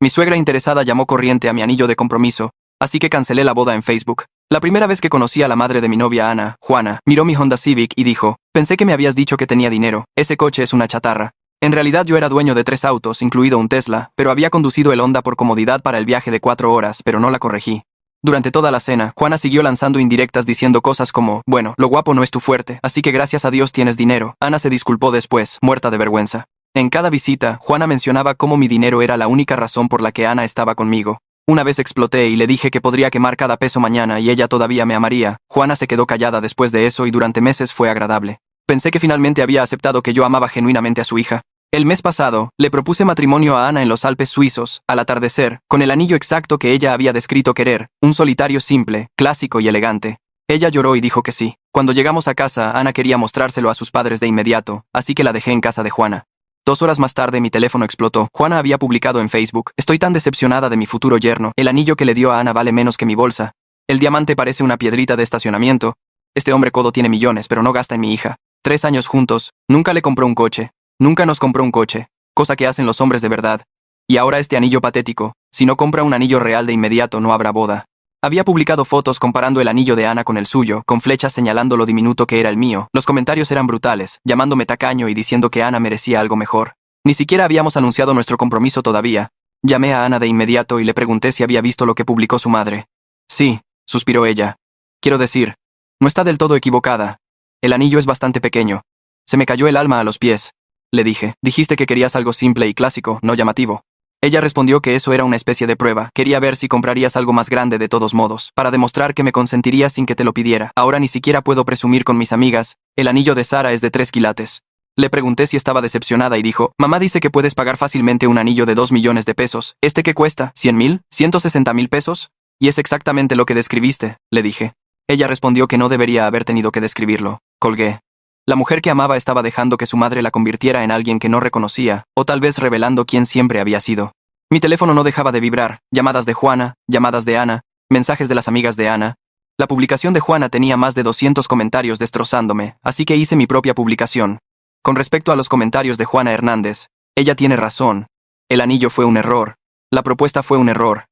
Mi suegra interesada llamó corriente a mi anillo de compromiso, así que cancelé la boda en Facebook. La primera vez que conocí a la madre de mi novia Ana, Juana, miró mi Honda Civic y dijo, pensé que me habías dicho que tenía dinero, ese coche es una chatarra. En realidad yo era dueño de 3 autos, incluido un Tesla, pero había conducido el Honda por comodidad para el viaje de 4 horas, pero no la corregí. Durante toda la cena, Juana siguió lanzando indirectas diciendo cosas como, bueno, lo guapo no es tu fuerte, así que gracias a Dios tienes dinero. Ana se disculpó después, muerta de vergüenza. En cada visita, Juana mencionaba cómo mi dinero era la única razón por la que Ana estaba conmigo. Una vez exploté y le dije que podría quemar cada peso mañana y ella todavía me amaría. Juana se quedó callada después de eso y durante meses fue agradable. Pensé que finalmente había aceptado que yo amaba genuinamente a su hija. El mes pasado, le propuse matrimonio a Ana en los Alpes suizos, al atardecer, con el anillo exacto que ella había descrito querer, un solitario simple, clásico y elegante. Ella lloró y dijo que sí. Cuando llegamos a casa, Ana quería mostrárselo a sus padres de inmediato, así que la dejé en casa de Juana. 2 horas más tarde mi teléfono explotó. Juana había publicado en Facebook, estoy tan decepcionada de mi futuro yerno, el anillo que le dio a Ana vale menos que mi bolsa. El diamante parece una piedrita de estacionamiento. Este hombre codo tiene millones, pero no gasta en mi hija. 3 años juntos, nunca le compró un coche. Nunca nos compró un coche, cosa que hacen los hombres de verdad. Y ahora este anillo patético, si no compra un anillo real de inmediato no habrá boda. Había publicado fotos comparando el anillo de Ana con el suyo, con flechas señalando lo diminuto que era el mío. Los comentarios eran brutales, llamándome tacaño y diciendo que Ana merecía algo mejor. Ni siquiera habíamos anunciado nuestro compromiso todavía. Llamé a Ana de inmediato y le pregunté si había visto lo que publicó su madre. Sí, suspiró ella. Quiero decir, no está del todo equivocada. El anillo es bastante pequeño. Se me cayó el alma a los pies. Le dije, dijiste que querías algo simple y clásico, no llamativo. Ella respondió que eso era una especie de prueba, quería ver si comprarías algo más grande de todos modos, para demostrar que me consentirías sin que te lo pidiera. Ahora ni siquiera puedo presumir con mis amigas, el anillo de Sara es de 3 quilates. Le pregunté si estaba decepcionada y dijo, mamá dice que puedes pagar fácilmente un anillo de 2 millones de pesos. ¿Este qué cuesta? ¿100,000? ¿160,000 pesos? Y es exactamente lo que describiste, le dije. Ella respondió que no debería haber tenido que describirlo. Colgué. La mujer que amaba estaba dejando que su madre la convirtiera en alguien que no reconocía, o tal vez revelando quién siempre había sido. Mi teléfono no dejaba de vibrar, llamadas de Juana, llamadas de Ana, mensajes de las amigas de Ana. La publicación de Juana tenía más de 200 comentarios destrozándome, así que hice mi propia publicación. Con respecto a los comentarios de Juana Hernández, ella tiene razón. El anillo fue un error. La propuesta fue un error.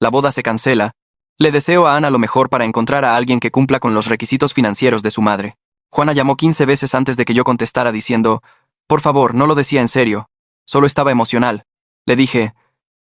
La boda se cancela. Le deseo a Ana lo mejor para encontrar a alguien que cumpla con los requisitos financieros de su madre. Juana llamó 15 veces antes de que yo contestara diciendo, por favor, no lo decía en serio, solo estaba emocional. Le dije,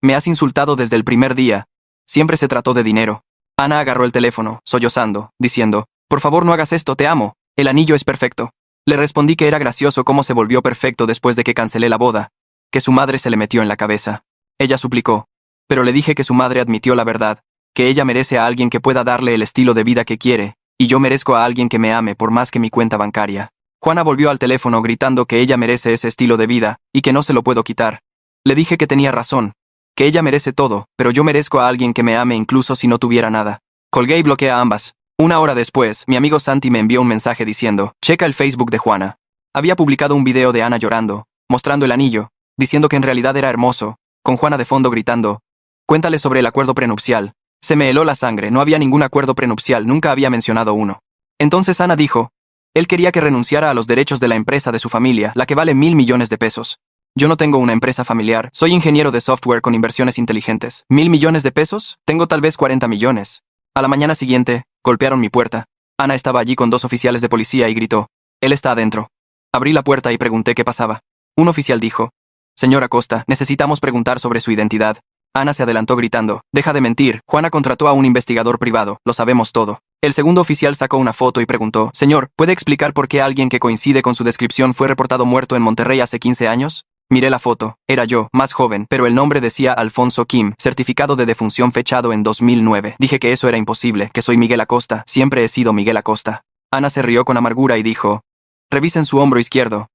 me has insultado desde el primer día, siempre se trató de dinero. Ana agarró el teléfono, sollozando, diciendo, por favor no hagas esto, te amo, el anillo es perfecto. Le respondí que era gracioso cómo se volvió perfecto después de que cancelé la boda, que su madre se le metió en la cabeza. Ella suplicó, pero le dije que su madre admitió la verdad, que ella merece a alguien que pueda darle el estilo de vida que quiere, y yo merezco a alguien que me ame por más que mi cuenta bancaria. Juana volvió al teléfono gritando que ella merece ese estilo de vida, y que no se lo puedo quitar. Le dije que tenía razón, que ella merece todo, pero yo merezco a alguien que me ame incluso si no tuviera nada. Colgué y bloqueé a ambas. 1 hora después, mi amigo Santi me envió un mensaje diciendo, checa el Facebook de Juana. Había publicado un video de Ana llorando, mostrando el anillo, diciendo que en realidad era hermoso, con Juana de fondo gritando, cuéntale sobre el acuerdo prenupcial. Se me heló la sangre, no había ningún acuerdo prenupcial, nunca había mencionado uno. Entonces Ana dijo, él quería que renunciara a los derechos de la empresa de su familia, la que vale 1,000 millones de pesos. Yo no tengo una empresa familiar, soy ingeniero de software con inversiones inteligentes. 1,000 millones de pesos? Tengo tal vez 40 millones. A la mañana siguiente, golpearon mi puerta. Ana estaba allí con 2 oficiales de policía y gritó, él está adentro. Abrí la puerta y pregunté qué pasaba. Un oficial dijo, señora Costa, necesitamos preguntar sobre su identidad. Ana se adelantó gritando, deja de mentir, Juana contrató a un investigador privado, lo sabemos todo. El segundo oficial sacó una foto y preguntó, señor, ¿puede explicar por qué alguien que coincide con su descripción fue reportado muerto en Monterrey hace 15 años? Miré la foto, era yo, más joven, pero el nombre decía Alfonso Kim, certificado de defunción fechado en 2009. Dije que eso era imposible, que soy Miguel Acosta, siempre he sido Miguel Acosta. Ana se rió con amargura y dijo, revisen su hombro izquierdo.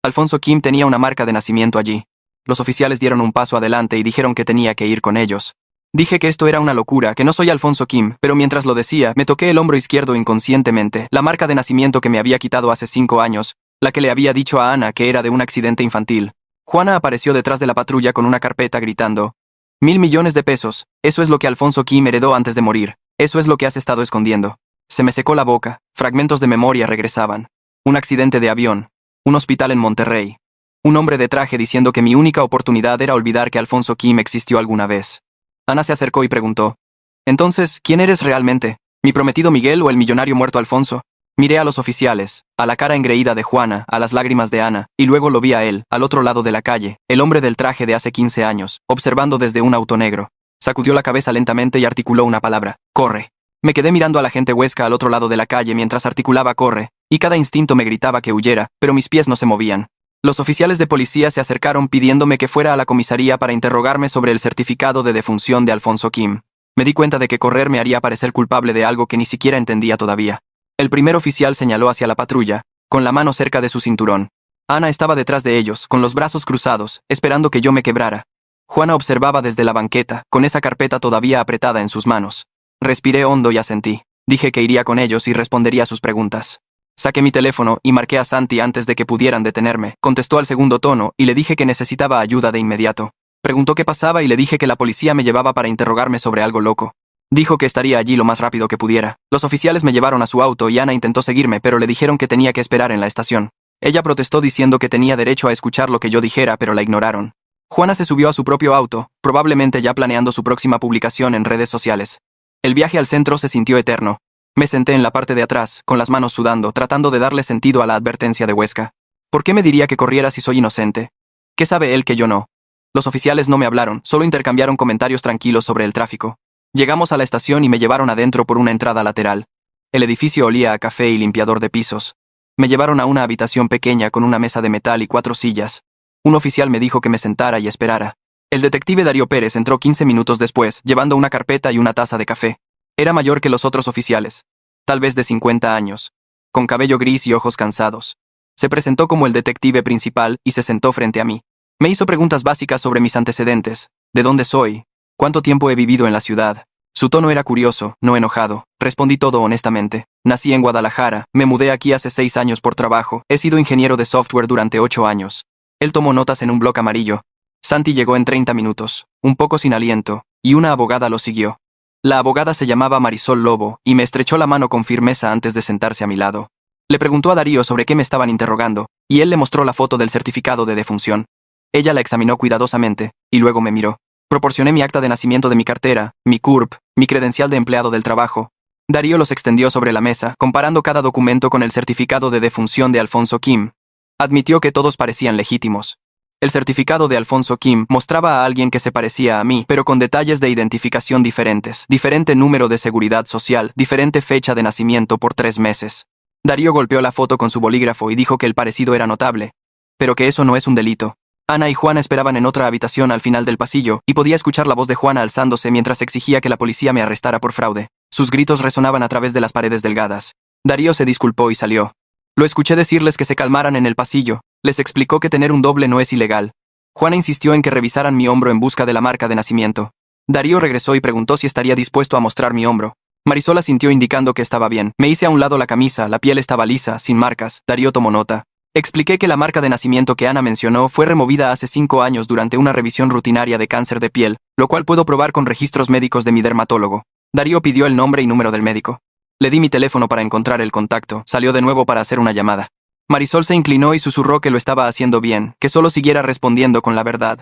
Alfonso Kim tenía una marca de nacimiento allí. Los oficiales dieron un paso adelante y dijeron que tenía que ir con ellos. Dije que esto era una locura, que no soy Alfonso Kim, pero mientras lo decía, me toqué el hombro izquierdo inconscientemente, la marca de nacimiento que me había quitado hace 5 años, la que le había dicho a Ana que era de un accidente infantil. Juana apareció detrás de la patrulla con una carpeta gritando, 1,000 millones de pesos, eso es lo que Alfonso Kim heredó antes de morir, eso es lo que has estado escondiendo. Se me secó la boca, fragmentos de memoria regresaban. Un accidente de avión, un hospital en Monterrey. Un hombre de traje diciendo que mi única oportunidad era olvidar que Alfonso Kim existió alguna vez. Ana se acercó y preguntó: «Entonces, ¿quién eres realmente? ¿Mi prometido Miguel o el millonario muerto Alfonso?» Miré a los oficiales, a la cara engreída de Juana, a las lágrimas de Ana, y luego lo vi a él, al otro lado de la calle, el hombre del traje de hace 15 años, observando desde un auto negro. Sacudió la cabeza lentamente y articuló una palabra: «Corre». Me quedé mirando a la gente huesca al otro lado de la calle mientras articulaba «corre», y cada instinto me gritaba que huyera, pero mis pies no se movían. Los oficiales de policía se acercaron pidiéndome que fuera a la comisaría para interrogarme sobre el certificado de defunción de Alfonso Kim. Me di cuenta de que correr me haría parecer culpable de algo que ni siquiera entendía todavía. El primer oficial señaló hacia la patrulla, con la mano cerca de su cinturón. Ana estaba detrás de ellos, con los brazos cruzados, esperando que yo me quebrara. Juana observaba desde la banqueta, con esa carpeta todavía apretada en sus manos. Respiré hondo y asentí. Dije que iría con ellos y respondería a sus preguntas. Saqué mi teléfono y marqué a Santi antes de que pudieran detenerme. Contestó al segundo tono y le dije que necesitaba ayuda de inmediato. Preguntó qué pasaba y le dije que la policía me llevaba para interrogarme sobre algo loco. Dijo que estaría allí lo más rápido que pudiera. Los oficiales me llevaron a su auto y Ana intentó seguirme, pero le dijeron que tenía que esperar en la estación. Ella protestó diciendo que tenía derecho a escuchar lo que yo dijera, pero la ignoraron. Juana se subió a su propio auto, probablemente ya planeando su próxima publicación en redes sociales. El viaje al centro se sintió eterno. Me senté en la parte de atrás, con las manos sudando, tratando de darle sentido a la advertencia de Huesca. ¿Por qué me diría que corriera si soy inocente? ¿Qué sabe él que yo no? Los oficiales no me hablaron, solo intercambiaron comentarios tranquilos sobre el tráfico. Llegamos a la estación y me llevaron adentro por una entrada lateral. El edificio olía a café y limpiador de pisos. Me llevaron a una habitación pequeña con una mesa de metal y 4 sillas. Un oficial me dijo que me sentara y esperara. El detective Darío Pérez entró 15 minutos después, llevando una carpeta y una taza de café. Era mayor que los otros oficiales, tal vez de 50 años, con cabello gris y ojos cansados. Se presentó como el detective principal y se sentó frente a mí. Me hizo preguntas básicas sobre mis antecedentes, de dónde soy, cuánto tiempo he vivido en la ciudad. Su tono era curioso, no enojado. Respondí todo honestamente. Nací en Guadalajara, me mudé aquí hace 6 años por trabajo, he sido ingeniero de software durante 8 años. Él tomó notas en un bloc amarillo. Santi llegó en 30 minutos, un poco sin aliento, y una abogada lo siguió. La abogada se llamaba Marisol Lobo, y me estrechó la mano con firmeza antes de sentarse a mi lado. Le preguntó a Darío sobre qué me estaban interrogando, y él le mostró la foto del certificado de defunción. Ella la examinó cuidadosamente, y luego me miró. Proporcioné mi acta de nacimiento de mi cartera, mi CURP, mi credencial de empleado del trabajo. Darío los extendió sobre la mesa, comparando cada documento con el certificado de defunción de Alfonso Kim. Admitió que todos parecían legítimos. El certificado de Alfonso Kim mostraba a alguien que se parecía a mí, pero con detalles de identificación diferentes, diferente número de seguridad social, diferente fecha de nacimiento por 3 meses. Darío golpeó la foto con su bolígrafo y dijo que el parecido era notable, pero que eso no es un delito. Ana y Juana esperaban en otra habitación al final del pasillo, y podía escuchar la voz de Juana alzándose mientras exigía que la policía me arrestara por fraude. Sus gritos resonaban a través de las paredes delgadas. Darío se disculpó y salió. Lo escuché decirles que se calmaran en el pasillo. Les explicó que tener un doble no es ilegal. Juana insistió en que revisaran mi hombro en busca de la marca de nacimiento. Darío regresó y preguntó si estaría dispuesto a mostrar mi hombro. Marisol asintió indicando que estaba bien. Me hice a un lado la camisa, la piel estaba lisa, sin marcas. Darío tomó nota. Expliqué que la marca de nacimiento que Ana mencionó fue removida hace 5 años durante una revisión rutinaria de cáncer de piel, lo cual puedo probar con registros médicos de mi dermatólogo. Darío pidió el nombre y número del médico. Le di mi teléfono para encontrar el contacto. Salió de nuevo para hacer una llamada. Marisol se inclinó y susurró que lo estaba haciendo bien, que solo siguiera respondiendo con la verdad.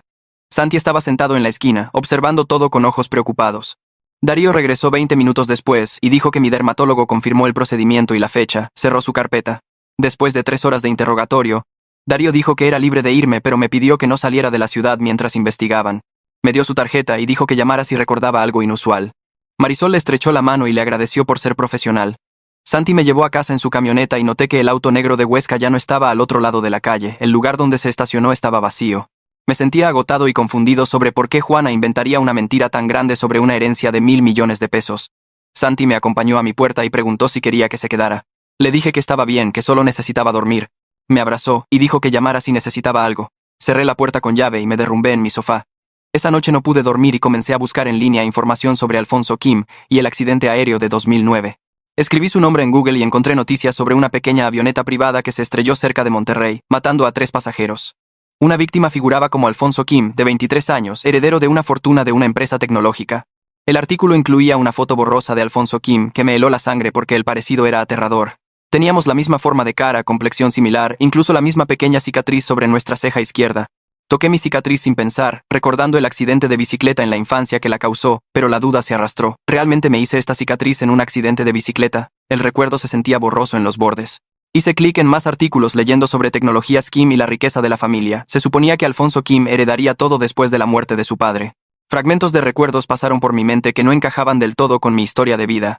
Santi estaba sentado en la esquina, observando todo con ojos preocupados. Darío regresó 20 minutos después y dijo que mi dermatólogo confirmó el procedimiento y la fecha. Cerró su carpeta. Después de 3 horas de interrogatorio, Darío dijo que era libre de irme, pero me pidió que no saliera de la ciudad mientras investigaban. Me dio su tarjeta y dijo que llamara si recordaba algo inusual. Marisol le estrechó la mano y le agradeció por ser profesional. Santi me llevó a casa en su camioneta y noté que el auto negro de Huesca ya no estaba al otro lado de la calle, el lugar donde se estacionó estaba vacío. Me sentía agotado y confundido sobre por qué Juana inventaría una mentira tan grande sobre una herencia de 1.000 millones de pesos. Santi me acompañó a mi puerta y preguntó si quería que se quedara. Le dije que estaba bien, que solo necesitaba dormir. Me abrazó y dijo que llamara si necesitaba algo. Cerré la puerta con llave y me derrumbé en mi sofá. Esa noche no pude dormir y comencé a buscar en línea información sobre Alfonso Kim y el accidente aéreo de 2009. Escribí su nombre en Google y encontré noticias sobre una pequeña avioneta privada que se estrelló cerca de Monterrey, matando a 3 pasajeros. Una víctima figuraba como Alfonso Kim, de 23 años, heredero de una fortuna de una empresa tecnológica. El artículo incluía una foto borrosa de Alfonso Kim que me heló la sangre porque el parecido era aterrador. Teníamos la misma forma de cara, complexión similar, incluso la misma pequeña cicatriz sobre nuestra ceja izquierda. Toqué mi cicatriz sin pensar, recordando el accidente de bicicleta en la infancia que la causó, pero la duda se arrastró. ¿Realmente me hice esta cicatriz en un accidente de bicicleta? El recuerdo se sentía borroso en los bordes. Hice clic en más artículos leyendo sobre tecnologías Kim y la riqueza de la familia. Se suponía que Alfonso Kim heredaría todo después de la muerte de su padre. Fragmentos de recuerdos pasaron por mi mente que no encajaban del todo con mi historia de vida.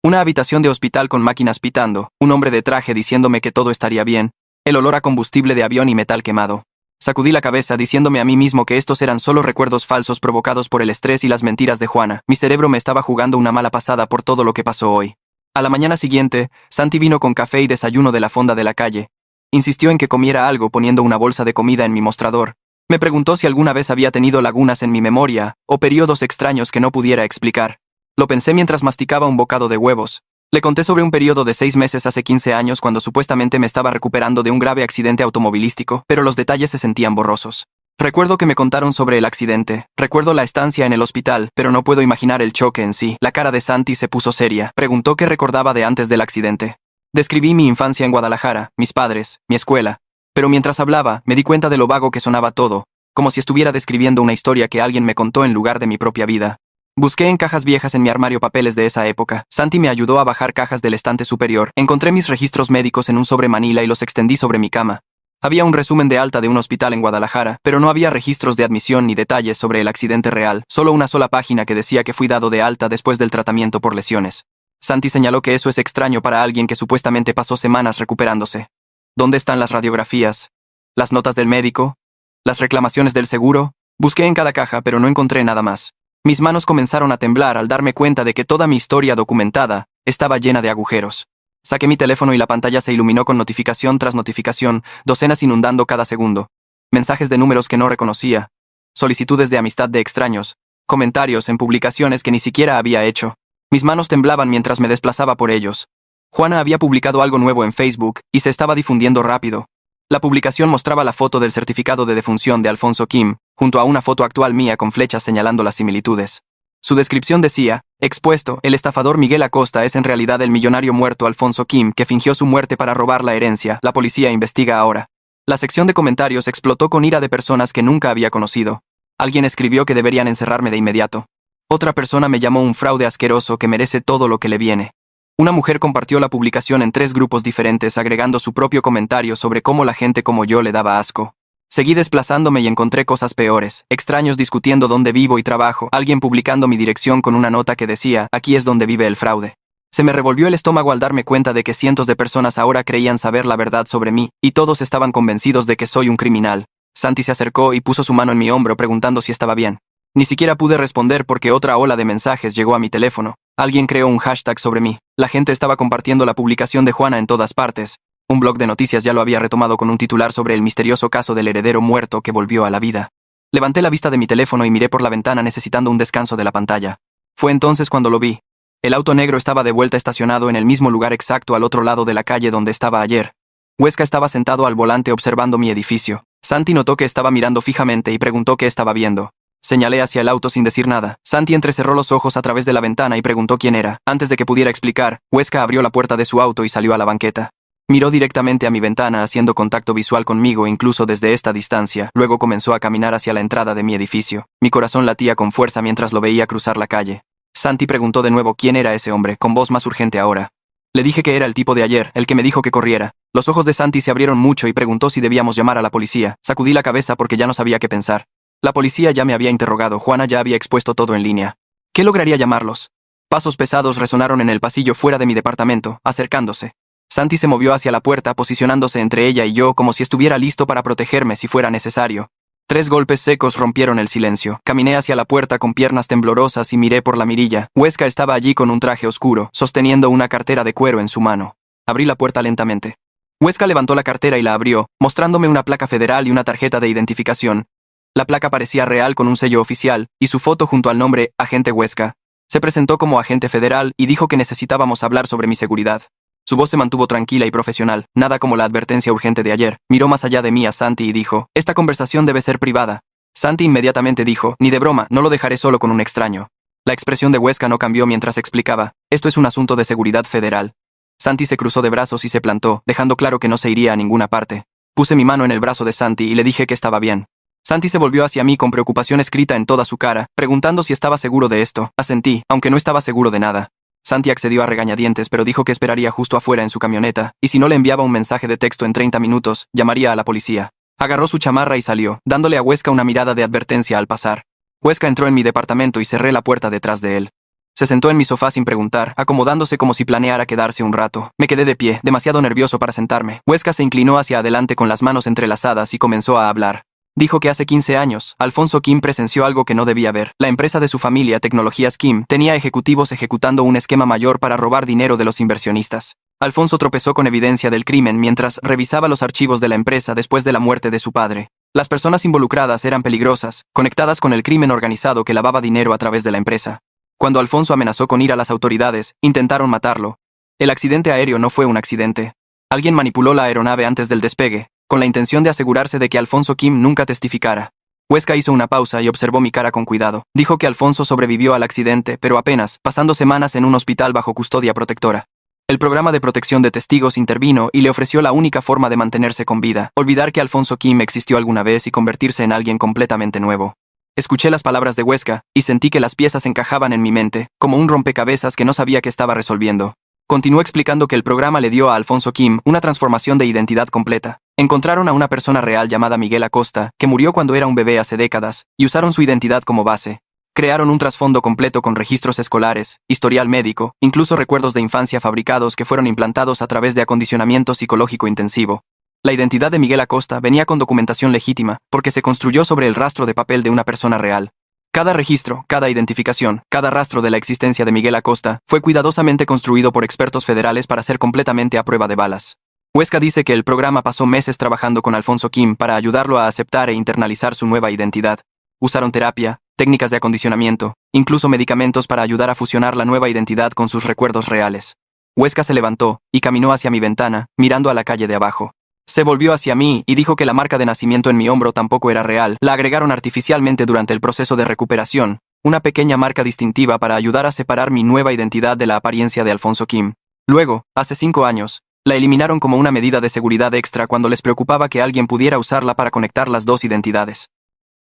Una habitación de hospital con máquinas pitando, un hombre de traje diciéndome que todo estaría bien, el olor a combustible de avión y metal quemado. Sacudí la cabeza diciéndome a mí mismo que estos eran solo recuerdos falsos provocados por el estrés y las mentiras de Juana. Mi cerebro me estaba jugando una mala pasada por todo lo que pasó hoy. A la mañana siguiente, Santi vino con café y desayuno de la fonda de la calle. Insistió en que comiera algo poniendo una bolsa de comida en mi mostrador. Me preguntó si alguna vez había tenido lagunas en mi memoria, o periodos extraños que no pudiera explicar. Lo pensé mientras masticaba un bocado de huevos. Le conté sobre un periodo de 6 meses hace 15 años cuando supuestamente me estaba recuperando de un grave accidente automovilístico, pero los detalles se sentían borrosos. Recuerdo que me contaron sobre el accidente, recuerdo la estancia en el hospital, pero no puedo imaginar el choque en sí. La cara de Santi se puso seria, preguntó qué recordaba de antes del accidente. Describí mi infancia en Guadalajara, mis padres, mi escuela, pero mientras hablaba, me di cuenta de lo vago que sonaba todo, como si estuviera describiendo una historia que alguien me contó en lugar de mi propia vida. Busqué en cajas viejas en mi armario papeles de esa época. Santi me ayudó a bajar cajas del estante superior. Encontré mis registros médicos en un sobre manila y los extendí sobre mi cama. Había un resumen de alta de un hospital en Guadalajara, pero no había registros de admisión ni detalles sobre el accidente real, solo una sola página que decía que fui dado de alta después del tratamiento por lesiones. Santi señaló que eso es extraño para alguien que supuestamente pasó semanas recuperándose. ¿Dónde están las radiografías? ¿Las notas del médico? ¿Las reclamaciones del seguro? Busqué en cada caja, pero no encontré nada más. Mis manos comenzaron a temblar al darme cuenta de que toda mi historia documentada estaba llena de agujeros. Saqué mi teléfono y la pantalla se iluminó con notificación tras notificación, docenas inundando cada segundo. Mensajes de números que no reconocía, solicitudes de amistad de extraños, comentarios en publicaciones que ni siquiera había hecho. Mis manos temblaban mientras me desplazaba por ellos. Juana había publicado algo nuevo en Facebook y se estaba difundiendo rápido. La publicación mostraba la foto del certificado de defunción de Alfonso Kim, junto a una foto actual mía con flechas señalando las similitudes. Su descripción decía, expuesto, el estafador Miguel Acosta es en realidad el millonario muerto Alfonso Kim que fingió su muerte para robar la herencia, la policía investiga ahora. La sección de comentarios explotó con ira de personas que nunca había conocido. Alguien escribió que deberían encerrarme de inmediato. Otra persona me llamó un fraude asqueroso que merece todo lo que le viene. Una mujer compartió la publicación en 3 grupos diferentes agregando su propio comentario sobre cómo la gente como yo le daba asco. Seguí desplazándome y encontré cosas peores, extraños discutiendo dónde vivo y trabajo, alguien publicando mi dirección con una nota que decía, aquí es donde vive el fraude. Se me revolvió el estómago al darme cuenta de que cientos de personas ahora creían saber la verdad sobre mí, y todos estaban convencidos de que soy un criminal. Santi se acercó y puso su mano en mi hombro preguntando si estaba bien. Ni siquiera pude responder porque otra ola de mensajes llegó a mi teléfono. Alguien creó un hashtag sobre mí. La gente estaba compartiendo la publicación de Juana en todas partes. Un blog de noticias ya lo había retomado con un titular sobre el misterioso caso del heredero muerto que volvió a la vida. Levanté la vista de mi teléfono y miré por la ventana necesitando un descanso de la pantalla. Fue entonces cuando lo vi. El auto negro estaba de vuelta estacionado en el mismo lugar exacto al otro lado de la calle donde estaba ayer. Huesca estaba sentado al volante observando mi edificio. Santi notó que estaba mirando fijamente y preguntó qué estaba viendo. Señalé hacia el auto sin decir nada. Santi entrecerró los ojos a través de la ventana y preguntó quién era. Antes de que pudiera explicar, Huesca abrió la puerta de su auto y salió a la banqueta. Miró directamente a mi ventana haciendo contacto visual conmigo incluso desde esta distancia, luego comenzó a caminar hacia la entrada de mi edificio. Mi corazón latía con fuerza mientras lo veía cruzar la calle. Santi preguntó de nuevo quién era ese hombre, con voz más urgente ahora. Le dije que era el tipo de ayer, el que me dijo que corriera. Los ojos de Santi se abrieron mucho y preguntó si debíamos llamar a la policía. Sacudí la cabeza porque ya no sabía qué pensar. La policía ya me había interrogado, Juana ya había expuesto todo en línea. ¿Qué lograría llamarlos? Pasos pesados resonaron en el pasillo fuera de mi departamento, acercándose. Santi se movió hacia la puerta, posicionándose entre ella y yo como si estuviera listo para protegerme si fuera necesario. 3 golpes secos rompieron el silencio. Caminé hacia la puerta con piernas temblorosas y miré por la mirilla. Huesca estaba allí con un traje oscuro, sosteniendo una cartera de cuero en su mano. Abrí la puerta lentamente. Huesca levantó la cartera y la abrió, mostrándome una placa federal y una tarjeta de identificación. La placa parecía real con un sello oficial, y su foto junto al nombre Agente Huesca. Se presentó como agente federal y dijo que necesitábamos hablar sobre mi seguridad. Su voz se mantuvo tranquila y profesional, nada como la advertencia urgente de ayer. Miró más allá de mí a Santi y dijo, esta conversación debe ser privada. Santi inmediatamente dijo, ni de broma, no lo dejaré solo con un extraño. La expresión de Huesca no cambió mientras explicaba, esto es un asunto de seguridad federal. Santi se cruzó de brazos y se plantó, dejando claro que no se iría a ninguna parte. Puse mi mano en el brazo de Santi y le dije que estaba bien. Santi se volvió hacia mí con preocupación escrita en toda su cara, preguntando si estaba seguro de esto. Asentí, aunque no estaba seguro de nada. Santi accedió a regañadientes, pero dijo que esperaría justo afuera en su camioneta, y si no le enviaba un mensaje de texto en 30 minutos, llamaría a la policía. Agarró su chamarra y salió, dándole a Huesca una mirada de advertencia al pasar. Huesca entró en mi departamento y cerré la puerta detrás de él. Se sentó en mi sofá sin preguntar, acomodándose como si planeara quedarse un rato. Me quedé de pie, demasiado nervioso para sentarme. Huesca se inclinó hacia adelante con las manos entrelazadas y comenzó a hablar. Dijo que hace 15 años, Alfonso Kim presenció algo que no debía ver. La empresa de su familia, Tecnologías Kim, tenía ejecutivos ejecutando un esquema mayor para robar dinero de los inversionistas. Alfonso tropezó con evidencia del crimen mientras revisaba los archivos de la empresa después de la muerte de su padre. Las personas involucradas eran peligrosas, conectadas con el crimen organizado que lavaba dinero a través de la empresa. Cuando Alfonso amenazó con ir a las autoridades, intentaron matarlo. El accidente aéreo no fue un accidente. Alguien manipuló la aeronave antes del despegue, con la intención de asegurarse de que Alfonso Kim nunca testificara. Huesca hizo una pausa y observó mi cara con cuidado. Dijo que Alfonso sobrevivió al accidente, pero apenas, pasando semanas en un hospital bajo custodia protectora. El programa de protección de testigos intervino y le ofreció la única forma de mantenerse con vida, olvidar que Alfonso Kim existió alguna vez y convertirse en alguien completamente nuevo. Escuché las palabras de Huesca y sentí que las piezas encajaban en mi mente, como un rompecabezas que no sabía que estaba resolviendo. Continuó explicando que el programa le dio a Alfonso Kim una transformación de identidad completa. Encontraron a una persona real llamada Miguel Acosta, que murió cuando era un bebé hace décadas, y usaron su identidad como base. Crearon un trasfondo completo con registros escolares, historial médico, incluso recuerdos de infancia fabricados que fueron implantados a través de acondicionamiento psicológico intensivo. La identidad de Miguel Acosta venía con documentación legítima, porque se construyó sobre el rastro de papel de una persona real. Cada registro, cada identificación, cada rastro de la existencia de Miguel Acosta fue cuidadosamente construido por expertos federales para ser completamente a prueba de balas. Huesca dice que el programa pasó meses trabajando con Alfonso Kim para ayudarlo a aceptar e internalizar su nueva identidad. Usaron terapia, técnicas de acondicionamiento, incluso medicamentos para ayudar a fusionar la nueva identidad con sus recuerdos reales. Huesca se levantó y caminó hacia mi ventana, mirando a la calle de abajo. Se volvió hacia mí y dijo que la marca de nacimiento en mi hombro tampoco era real, la agregaron artificialmente durante el proceso de recuperación, una pequeña marca distintiva para ayudar a separar mi nueva identidad de la apariencia de Alfonso Kim. Luego, hace 5 años, la eliminaron como una medida de seguridad extra cuando les preocupaba que alguien pudiera usarla para conectar las dos identidades.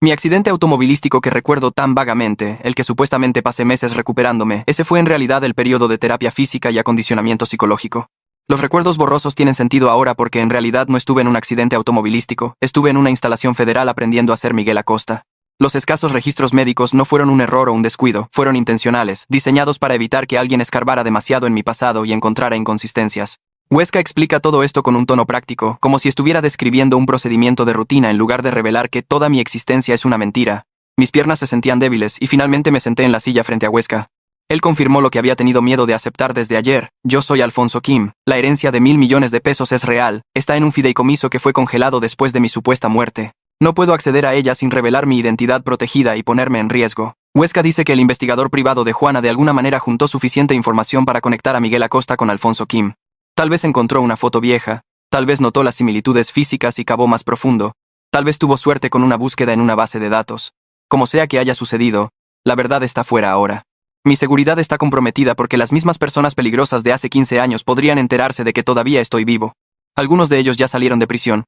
Mi accidente automovilístico que recuerdo tan vagamente, el que supuestamente pasé meses recuperándome, ese fue en realidad el periodo de terapia física y acondicionamiento psicológico. Los recuerdos borrosos tienen sentido ahora porque en realidad no estuve en un accidente automovilístico, estuve en una instalación federal aprendiendo a ser Miguel Acosta. Los escasos registros médicos no fueron un error o un descuido, fueron intencionales, diseñados para evitar que alguien escarbara demasiado en mi pasado y encontrara inconsistencias. Huesca explica todo esto con un tono práctico, como si estuviera describiendo un procedimiento de rutina en lugar de revelar que toda mi existencia es una mentira. Mis piernas se sentían débiles y finalmente me senté en la silla frente a Huesca. Él confirmó lo que había tenido miedo de aceptar desde ayer. Yo soy Alfonso Kim. La herencia de $1.000 millones es real. Está en un fideicomiso que fue congelado después de mi supuesta muerte. No puedo acceder a ella sin revelar mi identidad protegida y ponerme en riesgo. Huesca dice que el investigador privado de Juana de alguna manera juntó suficiente información para conectar a Miguel Acosta con Alfonso Kim. Tal vez encontró una foto vieja, tal vez notó las similitudes físicas y cavó más profundo, tal vez tuvo suerte con una búsqueda en una base de datos. Como sea que haya sucedido, la verdad está fuera ahora. Mi seguridad está comprometida porque las mismas personas peligrosas de hace 15 años podrían enterarse de que todavía estoy vivo. Algunos de ellos ya salieron de prisión.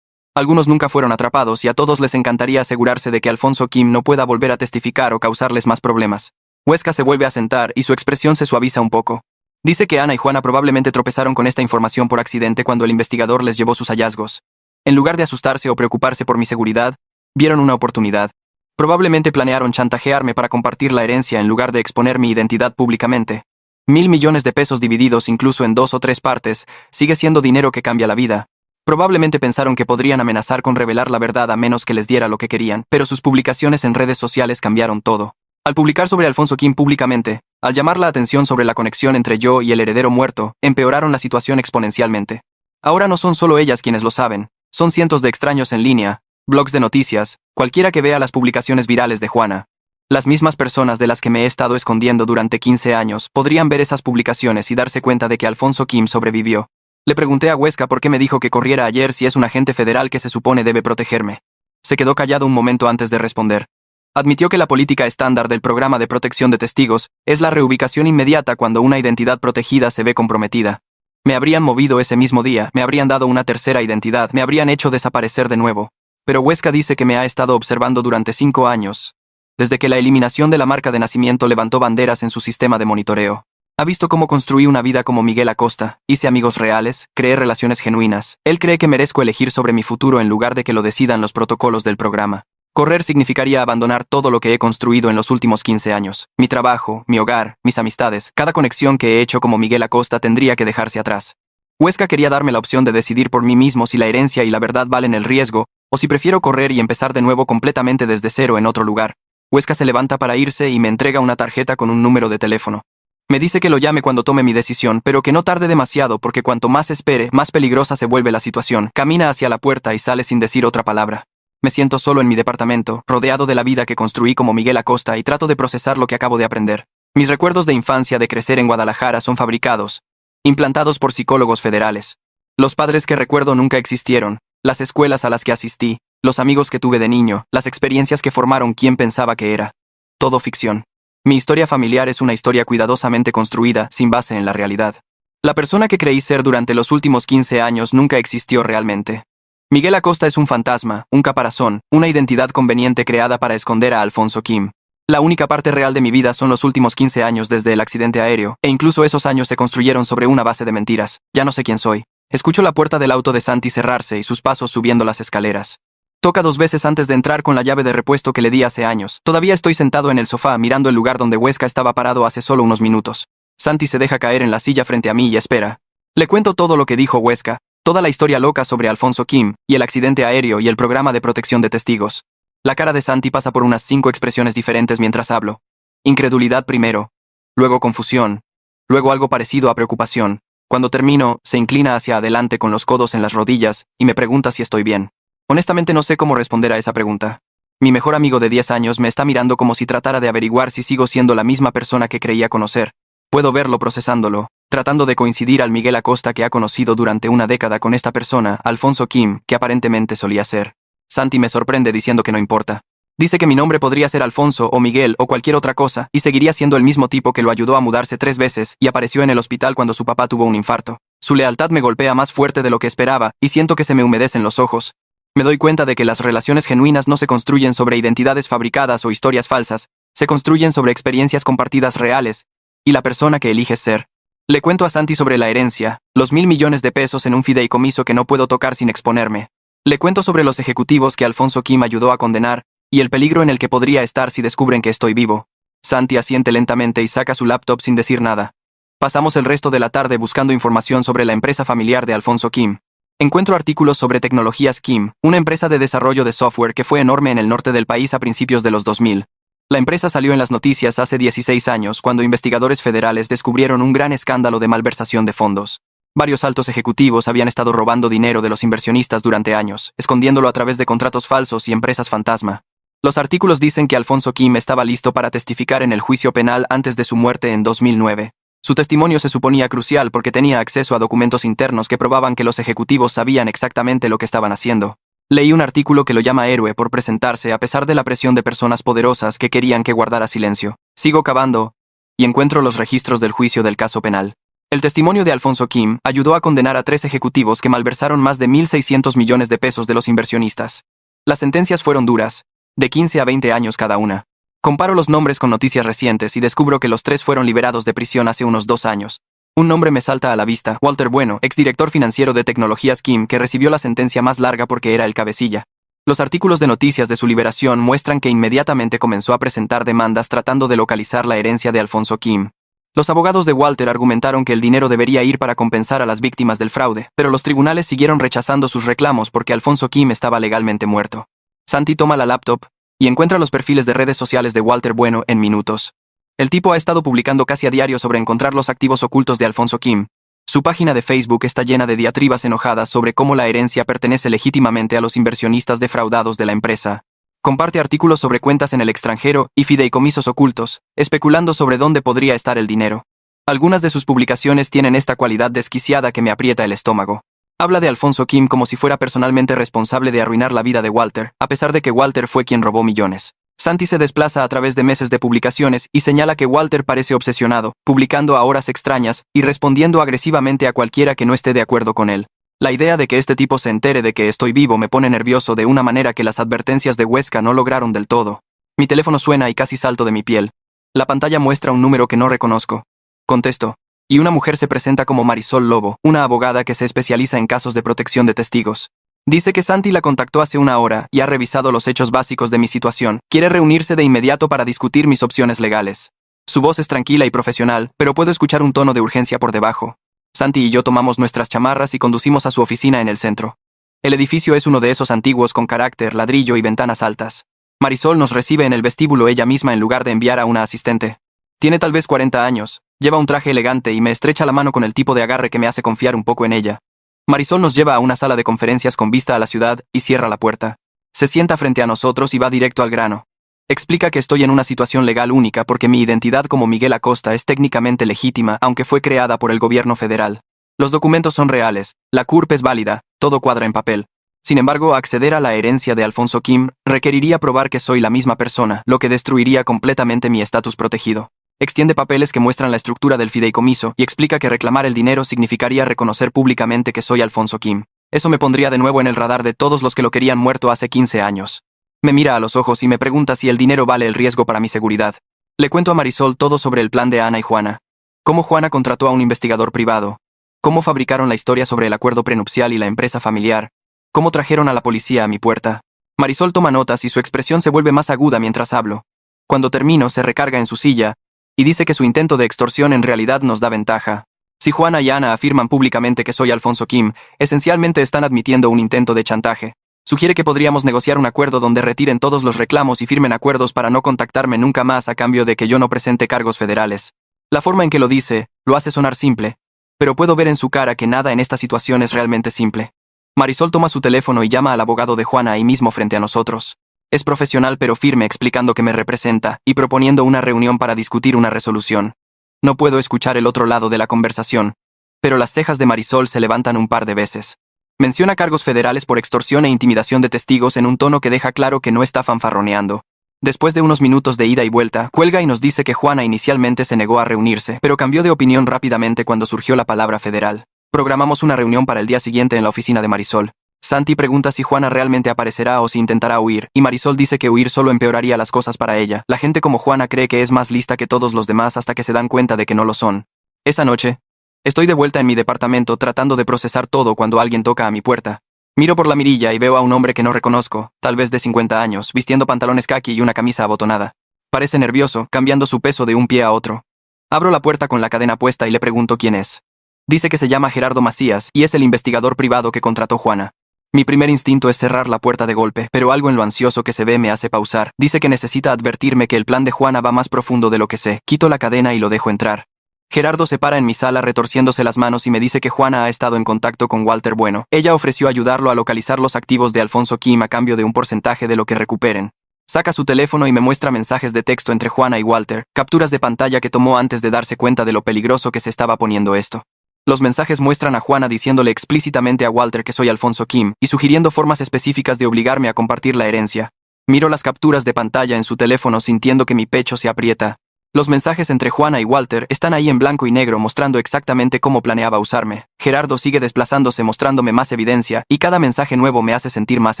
Algunos nunca fueron atrapados y a todos les encantaría asegurarse de que Alfonso Kim no pueda volver a testificar o causarles más problemas. Huesca se vuelve a sentar y su expresión se suaviza un poco. Dice que Ana y Juana probablemente tropezaron con esta información por accidente cuando el investigador les llevó sus hallazgos. En lugar de asustarse o preocuparse por mi seguridad, vieron una oportunidad. Probablemente planearon chantajearme para compartir la herencia en lugar de exponer mi identidad públicamente. $1.000 millones divididos incluso en 2 o 3 partes, sigue siendo dinero que cambia la vida. Probablemente pensaron que podrían amenazar con revelar la verdad a menos que les diera lo que querían, pero sus publicaciones en redes sociales cambiaron todo. Al publicar sobre Alfonso Kim públicamente, al llamar la atención sobre la conexión entre yo y el heredero muerto, empeoraron la situación exponencialmente. Ahora no son solo ellas quienes lo saben, son cientos de extraños en línea, blogs de noticias, cualquiera que vea las publicaciones virales de Juana. Las mismas personas de las que me he estado escondiendo durante 15 años podrían ver esas publicaciones y darse cuenta de que Alfonso Kim sobrevivió. Le pregunté a Huesca por qué me dijo que corriera ayer si es un agente federal que se supone debe protegerme. Se quedó callado un momento antes de responder. Admitió que la política estándar del programa de protección de testigos es la reubicación inmediata cuando una identidad protegida se ve comprometida. Me habrían movido ese mismo día, me habrían dado una tercera identidad, me habrían hecho desaparecer de nuevo. Pero Huesca dice que me ha estado observando durante 5 años. Desde que la eliminación de la marca de nacimiento levantó banderas en su sistema de monitoreo. Ha visto cómo construí una vida como Miguel Acosta, hice amigos reales, creé relaciones genuinas. Él cree que merezco elegir sobre mi futuro en lugar de que lo decidan los protocolos del programa. Correr significaría abandonar todo lo que he construido en los últimos 15 años. Mi trabajo, mi hogar, mis amistades, cada conexión que he hecho como Miguel Acosta tendría que dejarse atrás. Huesca quería darme la opción de decidir por mí mismo si la herencia y la verdad valen el riesgo, o si prefiero correr y empezar de nuevo completamente desde cero en otro lugar. Huesca se levanta para irse y me entrega una tarjeta con un número de teléfono. Me dice que lo llame cuando tome mi decisión, pero que no tarde demasiado porque cuanto más espere, más peligrosa se vuelve la situación. Camina hacia la puerta y sale sin decir otra palabra. Me siento solo en mi departamento, rodeado de la vida que construí como Miguel Acosta y trato de procesar lo que acabo de aprender. Mis recuerdos de infancia de crecer en Guadalajara son fabricados, implantados por psicólogos federales. Los padres que recuerdo nunca existieron, las escuelas a las que asistí, los amigos que tuve de niño, las experiencias que formaron quién pensaba que era. Todo ficción. Mi historia familiar es una historia cuidadosamente construida, sin base en la realidad. La persona que creí ser durante los últimos 15 años nunca existió realmente. Miguel Acosta es un fantasma, un caparazón, una identidad conveniente creada para esconder a Alfonso Kim. La única parte real de mi vida son los últimos 15 años desde el accidente aéreo, e incluso esos años se construyeron sobre una base de mentiras. Ya no sé quién soy. Escucho la puerta del auto de Santi cerrarse y sus pasos subiendo las escaleras. Toca 2 veces antes de entrar con la llave de repuesto que le di hace años. Todavía estoy sentado en el sofá mirando el lugar donde Huesca estaba parado hace solo unos minutos. Santi se deja caer en la silla frente a mí y espera. Le cuento todo lo que dijo Huesca, toda la historia loca sobre Alfonso Kim, y el accidente aéreo y el programa de protección de testigos. La cara de Santi pasa por unas 5 expresiones diferentes mientras hablo. Incredulidad primero, luego confusión, luego algo parecido a preocupación. Cuando termino, se inclina hacia adelante con los codos en las rodillas y me pregunta si estoy bien. Honestamente no sé cómo responder a esa pregunta. Mi mejor amigo de 10 años me está mirando como si tratara de averiguar si sigo siendo la misma persona que creía conocer. Puedo verlo procesándolo, tratando de coincidir al Miguel Acosta que ha conocido durante una década con esta persona, Alfonso Kim, que aparentemente solía ser. Santi me sorprende diciendo que no importa. Dice que mi nombre podría ser Alfonso o Miguel o cualquier otra cosa, y seguiría siendo el mismo tipo que lo ayudó a mudarse 3 veces y apareció en el hospital cuando su papá tuvo un infarto. Su lealtad me golpea más fuerte de lo que esperaba, y siento que se me humedecen los ojos. Me doy cuenta de que las relaciones genuinas no se construyen sobre identidades fabricadas o historias falsas, se construyen sobre experiencias compartidas reales, y la persona que eliges ser. Le cuento a Santi sobre la herencia, los 1.000 millones de pesos en un fideicomiso que no puedo tocar sin exponerme. Le cuento sobre los ejecutivos que Alfonso Kim ayudó a condenar, y el peligro en el que podría estar si descubren que estoy vivo. Santi asiente lentamente y saca su laptop sin decir nada. Pasamos el resto de la tarde buscando información sobre la empresa familiar de Alfonso Kim. Encuentro artículos sobre Tecnologías Kim, una empresa de desarrollo de software que fue enorme en el norte del país a principios de los 2000. La empresa salió en las noticias hace 16 años cuando investigadores federales descubrieron un gran escándalo de malversación de fondos. Varios altos ejecutivos habían estado robando dinero de los inversionistas durante años, escondiéndolo a través de contratos falsos y empresas fantasma. Los artículos dicen que Alfonso Kim estaba listo para testificar en el juicio penal antes de su muerte en 2009. Su testimonio se suponía crucial porque tenía acceso a documentos internos que probaban que los ejecutivos sabían exactamente lo que estaban haciendo. Leí un artículo que lo llama héroe por presentarse a pesar de la presión de personas poderosas que querían que guardara silencio. Sigo cavando y encuentro los registros del juicio del caso penal. El testimonio de Alfonso Kim ayudó a condenar a 3 ejecutivos que malversaron más de 1.600 millones de pesos de los inversionistas. Las sentencias fueron duras, de 15 a 20 años cada una. Comparo los nombres con noticias recientes y descubro que los 3 fueron liberados de prisión hace unos 2 años. Un nombre me salta a la vista, Walter Bueno, exdirector financiero de Tecnologías Kim, que recibió la sentencia más larga porque era el cabecilla. Los artículos de noticias de su liberación muestran que inmediatamente comenzó a presentar demandas tratando de localizar la herencia de Alfonso Kim. Los abogados de Walter argumentaron que el dinero debería ir para compensar a las víctimas del fraude, pero los tribunales siguieron rechazando sus reclamos porque Alfonso Kim estaba legalmente muerto. Santi toma la laptop y encuentra los perfiles de redes sociales de Walter Bueno en minutos. El tipo ha estado publicando casi a diario sobre encontrar los activos ocultos de Alfonso Kim. Su página de Facebook está llena de diatribas enojadas sobre cómo la herencia pertenece legítimamente a los inversionistas defraudados de la empresa. Comparte artículos sobre cuentas en el extranjero y fideicomisos ocultos, especulando sobre dónde podría estar el dinero. Algunas de sus publicaciones tienen esta cualidad desquiciada que me aprieta el estómago. Habla de Alfonso Kim como si fuera personalmente responsable de arruinar la vida de Walter, a pesar de que Walter fue quien robó millones. Santi se desplaza a través de meses de publicaciones y señala que Walter parece obsesionado, publicando a horas extrañas y respondiendo agresivamente a cualquiera que no esté de acuerdo con él. La idea de que este tipo se entere de que estoy vivo me pone nervioso de una manera que las advertencias de Huesca no lograron del todo. Mi teléfono suena y casi salto de mi piel. La pantalla muestra un número que no reconozco. Contesto, y una mujer se presenta como Marisol Lobo, una abogada que se especializa en casos de protección de testigos. Dice que Santi la contactó hace una hora y ha revisado los hechos básicos de mi situación. Quiere reunirse de inmediato para discutir mis opciones legales. Su voz es tranquila y profesional, pero puedo escuchar un tono de urgencia por debajo. Santi y yo tomamos nuestras chamarras y conducimos a su oficina en el centro. El edificio es uno de esos antiguos con carácter, ladrillo y ventanas altas. Marisol nos recibe en el vestíbulo ella misma en lugar de enviar a una asistente. Tiene tal vez 40 años, lleva un traje elegante y me estrecha la mano con el tipo de agarre que me hace confiar un poco en ella. Marisol nos lleva a una sala de conferencias con vista a la ciudad y cierra la puerta. Se sienta frente a nosotros y va directo al grano. Explica que estoy en una situación legal única porque mi identidad como Miguel Acosta es técnicamente legítima, aunque fue creada por el gobierno federal. Los documentos son reales, la CURP es válida, todo cuadra en papel. Sin embargo, acceder a la herencia de Alfonso Kim requeriría probar que soy la misma persona, lo que destruiría completamente mi estatus protegido. Extiende papeles que muestran la estructura del fideicomiso y explica que reclamar el dinero significaría reconocer públicamente que soy Alfonso Kim. Eso me pondría de nuevo en el radar de todos los que lo querían muerto hace 15 años. Me mira a los ojos y me pregunta si el dinero vale el riesgo para mi seguridad. Le cuento a Marisol todo sobre el plan de Ana y Juana. Cómo Juana contrató a un investigador privado. Cómo fabricaron la historia sobre el acuerdo prenupcial y la empresa familiar. Cómo trajeron a la policía a mi puerta. Marisol toma notas y su expresión se vuelve más aguda mientras hablo. Cuando termino, se recarga en su silla y dice que su intento de extorsión en realidad nos da ventaja. Si Juana y Ana afirman públicamente que soy Alfonso Kim, esencialmente están admitiendo un intento de chantaje. Sugiere que podríamos negociar un acuerdo donde retiren todos los reclamos y firmen acuerdos para no contactarme nunca más a cambio de que yo no presente cargos federales. La forma en que lo dice, lo hace sonar simple, pero puedo ver en su cara que nada en esta situación es realmente simple. Marisol toma su teléfono y llama al abogado de Juana ahí mismo frente a nosotros. Es profesional pero firme explicando que me representa y proponiendo una reunión para discutir una resolución. No puedo escuchar el otro lado de la conversación, pero las cejas de Marisol se levantan un par de veces. Menciona cargos federales por extorsión e intimidación de testigos en un tono que deja claro que no está fanfarroneando. Después de unos minutos de ida y vuelta, cuelga y nos dice que Juana inicialmente se negó a reunirse, pero cambió de opinión rápidamente cuando surgió la palabra federal. Programamos una reunión para el día siguiente en la oficina de Marisol. Santi pregunta si Juana realmente aparecerá o si intentará huir, y Marisol dice que huir solo empeoraría las cosas para ella. La gente como Juana cree que es más lista que todos los demás hasta que se dan cuenta de que no lo son. Esa noche, estoy de vuelta en mi departamento tratando de procesar todo cuando alguien toca a mi puerta. Miro por la mirilla y veo a un hombre que no reconozco, tal vez de 50 años, vistiendo pantalones caqui y una camisa abotonada. Parece nervioso, cambiando su peso de un pie a otro. Abro la puerta con la cadena puesta y le pregunto quién es. Dice que se llama Gerardo Macías y es el investigador privado que contrató Juana. Mi primer instinto es cerrar la puerta de golpe, pero algo en lo ansioso que se ve me hace pausar. Dice que necesita advertirme que el plan de Juana va más profundo de lo que sé. Quito la cadena y lo dejo entrar. Gerardo se para en mi sala retorciéndose las manos y me dice que Juana ha estado en contacto con Walter Bueno. Ella ofreció ayudarlo a localizar los activos de Alfonso Kim a cambio de un porcentaje de lo que recuperen. Saca su teléfono y me muestra mensajes de texto entre Juana y Walter, capturas de pantalla que tomó antes de darse cuenta de lo peligroso que se estaba poniendo esto. Los mensajes muestran a Juana diciéndole explícitamente a Walter que soy Alfonso Kim y sugiriendo formas específicas de obligarme a compartir la herencia. Miro las capturas de pantalla en su teléfono sintiendo que mi pecho se aprieta. Los mensajes entre Juana y Walter están ahí en blanco y negro mostrando exactamente cómo planeaba usarme. Gerardo sigue desplazándose mostrándome más evidencia y cada mensaje nuevo me hace sentir más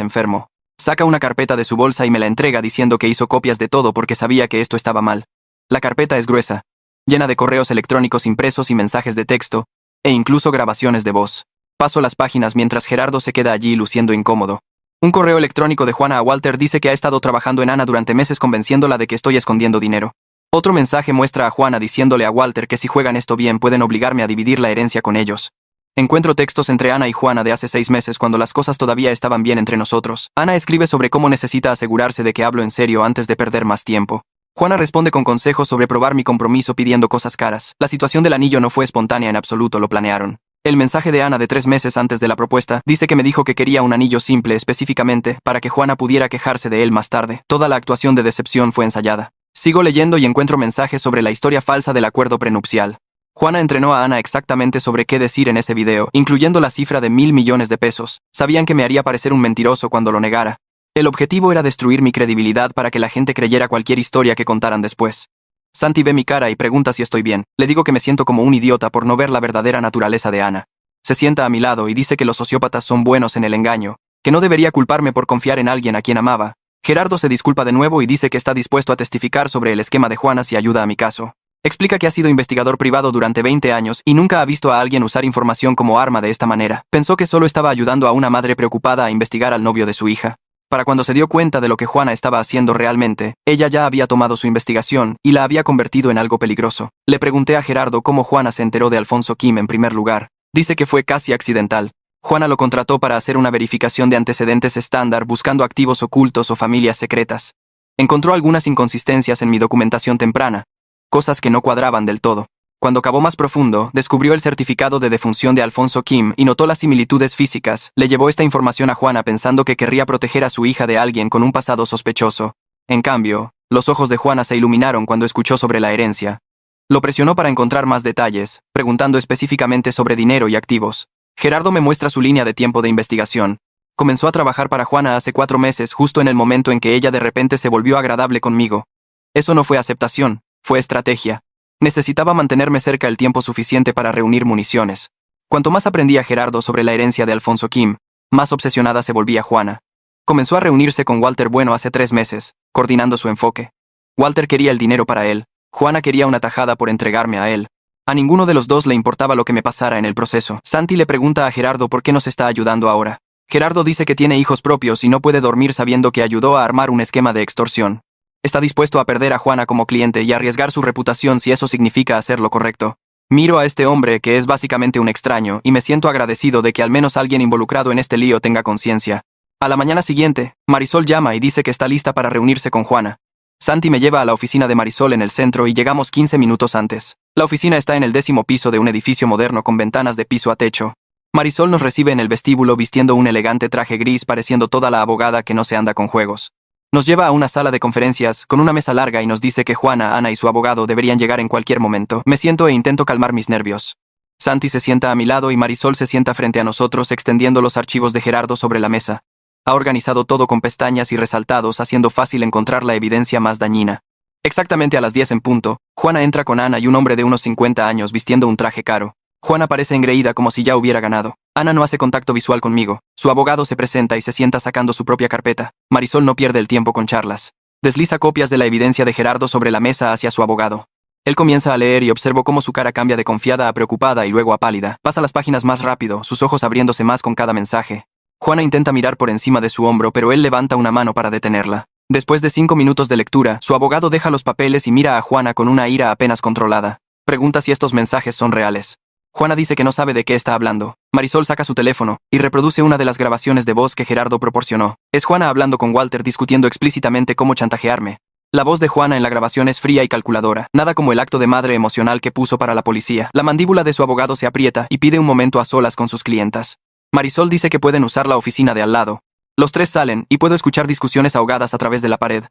enfermo. Saca una carpeta de su bolsa y me la entrega diciendo que hizo copias de todo porque sabía que esto estaba mal. La carpeta es gruesa, llena de correos electrónicos impresos y mensajes de texto, e incluso grabaciones de voz. Paso las páginas mientras Gerardo se queda allí luciendo incómodo. Un correo electrónico de Juana a Walter dice que ha estado trabajando en Ana durante meses convenciéndola de que estoy escondiendo dinero. Otro mensaje muestra a Juana diciéndole a Walter que si juegan esto bien pueden obligarme a dividir la herencia con ellos. Encuentro textos entre Ana y Juana de hace 6 meses cuando las cosas todavía estaban bien entre nosotros. Ana escribe sobre cómo necesita asegurarse de que hablo en serio antes de perder más tiempo. Juana responde con consejos sobre probar mi compromiso pidiendo cosas caras. La situación del anillo no fue espontánea en absoluto, lo planearon. El mensaje de Ana de 3 meses antes de la propuesta dice que me dijo que quería un anillo simple específicamente para que Juana pudiera quejarse de él más tarde. Toda la actuación de decepción fue ensayada. Sigo leyendo y encuentro mensajes sobre la historia falsa del acuerdo prenupcial. Juana entrenó a Ana exactamente sobre qué decir en ese video, incluyendo la cifra de $1,000 millones. Sabían que me haría parecer un mentiroso cuando lo negara. El objetivo era destruir mi credibilidad para que la gente creyera cualquier historia que contaran después. Santi ve mi cara y pregunta si estoy bien. Le digo que me siento como un idiota por no ver la verdadera naturaleza de Ana. Se sienta a mi lado y dice que los sociópatas son buenos en el engaño, que no debería culparme por confiar en alguien a quien amaba. Gerardo se disculpa de nuevo y dice que está dispuesto a testificar sobre el esquema de Juana si ayuda a mi caso. Explica que ha sido investigador privado durante 20 años y nunca ha visto a alguien usar información como arma de esta manera. Pensó que solo estaba ayudando a una madre preocupada a investigar al novio de su hija. Para cuando se dio cuenta de lo que Juana estaba haciendo realmente, ella ya había tomado su investigación y la había convertido en algo peligroso. Le pregunté a Gerardo cómo Juana se enteró de Alfonso Kim en primer lugar. Dice que fue casi accidental. Juana lo contrató para hacer una verificación de antecedentes estándar buscando activos ocultos o familias secretas. Encontró algunas inconsistencias en mi documentación temprana, cosas que no cuadraban del todo. Cuando cavó más profundo, descubrió el certificado de defunción de Alfonso Kim y notó las similitudes físicas. Le llevó esta información a Juana pensando que querría proteger a su hija de alguien con un pasado sospechoso. En cambio, los ojos de Juana se iluminaron cuando escuchó sobre la herencia. Lo presionó para encontrar más detalles, preguntando específicamente sobre dinero y activos. Gerardo me muestra su línea de tiempo de investigación. Comenzó a trabajar para Juana hace 4 meses, justo en el momento en que ella de repente se volvió agradable conmigo. Eso no fue aceptación, fue estrategia. Necesitaba mantenerme cerca el tiempo suficiente para reunir municiones. Cuanto más aprendía Gerardo sobre la herencia de Alfonso Kim, más obsesionada se volvía Juana. Comenzó a reunirse con Walter Bueno hace 3 meses, coordinando su enfoque. Walter quería el dinero para él, Juana quería una tajada por entregarme a él. A ninguno de los dos le importaba lo que me pasara en el proceso. Santi le pregunta a Gerardo por qué nos está ayudando ahora. Gerardo dice que tiene hijos propios y no puede dormir sabiendo que ayudó a armar un esquema de extorsión. Está dispuesto a perder a Juana como cliente y arriesgar su reputación si eso significa hacer lo correcto. Miro a este hombre, que es básicamente un extraño, y me siento agradecido de que al menos alguien involucrado en este lío tenga conciencia. A la mañana siguiente, Marisol llama y dice que está lista para reunirse con Juana. Santi me lleva a la oficina de Marisol en el centro y llegamos 15 minutos antes. La oficina está en el 10º piso de un edificio moderno con ventanas de piso a techo. Marisol nos recibe en el vestíbulo vistiendo un elegante traje gris pareciendo toda la abogada que no se anda con juegos. Nos lleva a una sala de conferencias con una mesa larga y nos dice que Juana, Ana y su abogado deberían llegar en cualquier momento. Me siento e intento calmar mis nervios. Santi se sienta a mi lado y Marisol se sienta frente a nosotros extendiendo los archivos de Gerardo sobre la mesa. Ha organizado todo con pestañas y resaltados, haciendo fácil encontrar la evidencia más dañina. Exactamente a las 10 en punto, Juana entra con Ana y un hombre de unos 50 años vistiendo un traje caro. Juana parece engreída como si ya hubiera ganado. Ana no hace contacto visual conmigo. Su abogado se presenta y se sienta sacando su propia carpeta. Marisol no pierde el tiempo con charlas. Desliza copias de la evidencia de Gerardo sobre la mesa hacia su abogado. Él comienza a leer y observo cómo su cara cambia de confiada a preocupada y luego a pálida. Pasa las páginas más rápido, sus ojos abriéndose más con cada mensaje. Juana intenta mirar por encima de su hombro, pero él levanta una mano para detenerla. Después de 5 minutos de lectura, su abogado deja los papeles y mira a Juana con una ira apenas controlada. Pregunta si estos mensajes son reales. Juana dice que no sabe de qué está hablando. Marisol saca su teléfono y reproduce una de las grabaciones de voz que Gerardo proporcionó. Es Juana hablando con Walter discutiendo explícitamente cómo chantajearme. La voz de Juana en la grabación es fría y calculadora, nada como el acto de madre emocional que puso para la policía. La mandíbula de su abogado se aprieta y pide un momento a solas con sus clientas. Marisol dice que pueden usar la oficina de al lado. Los tres salen y puedo escuchar discusiones ahogadas a través de la pared.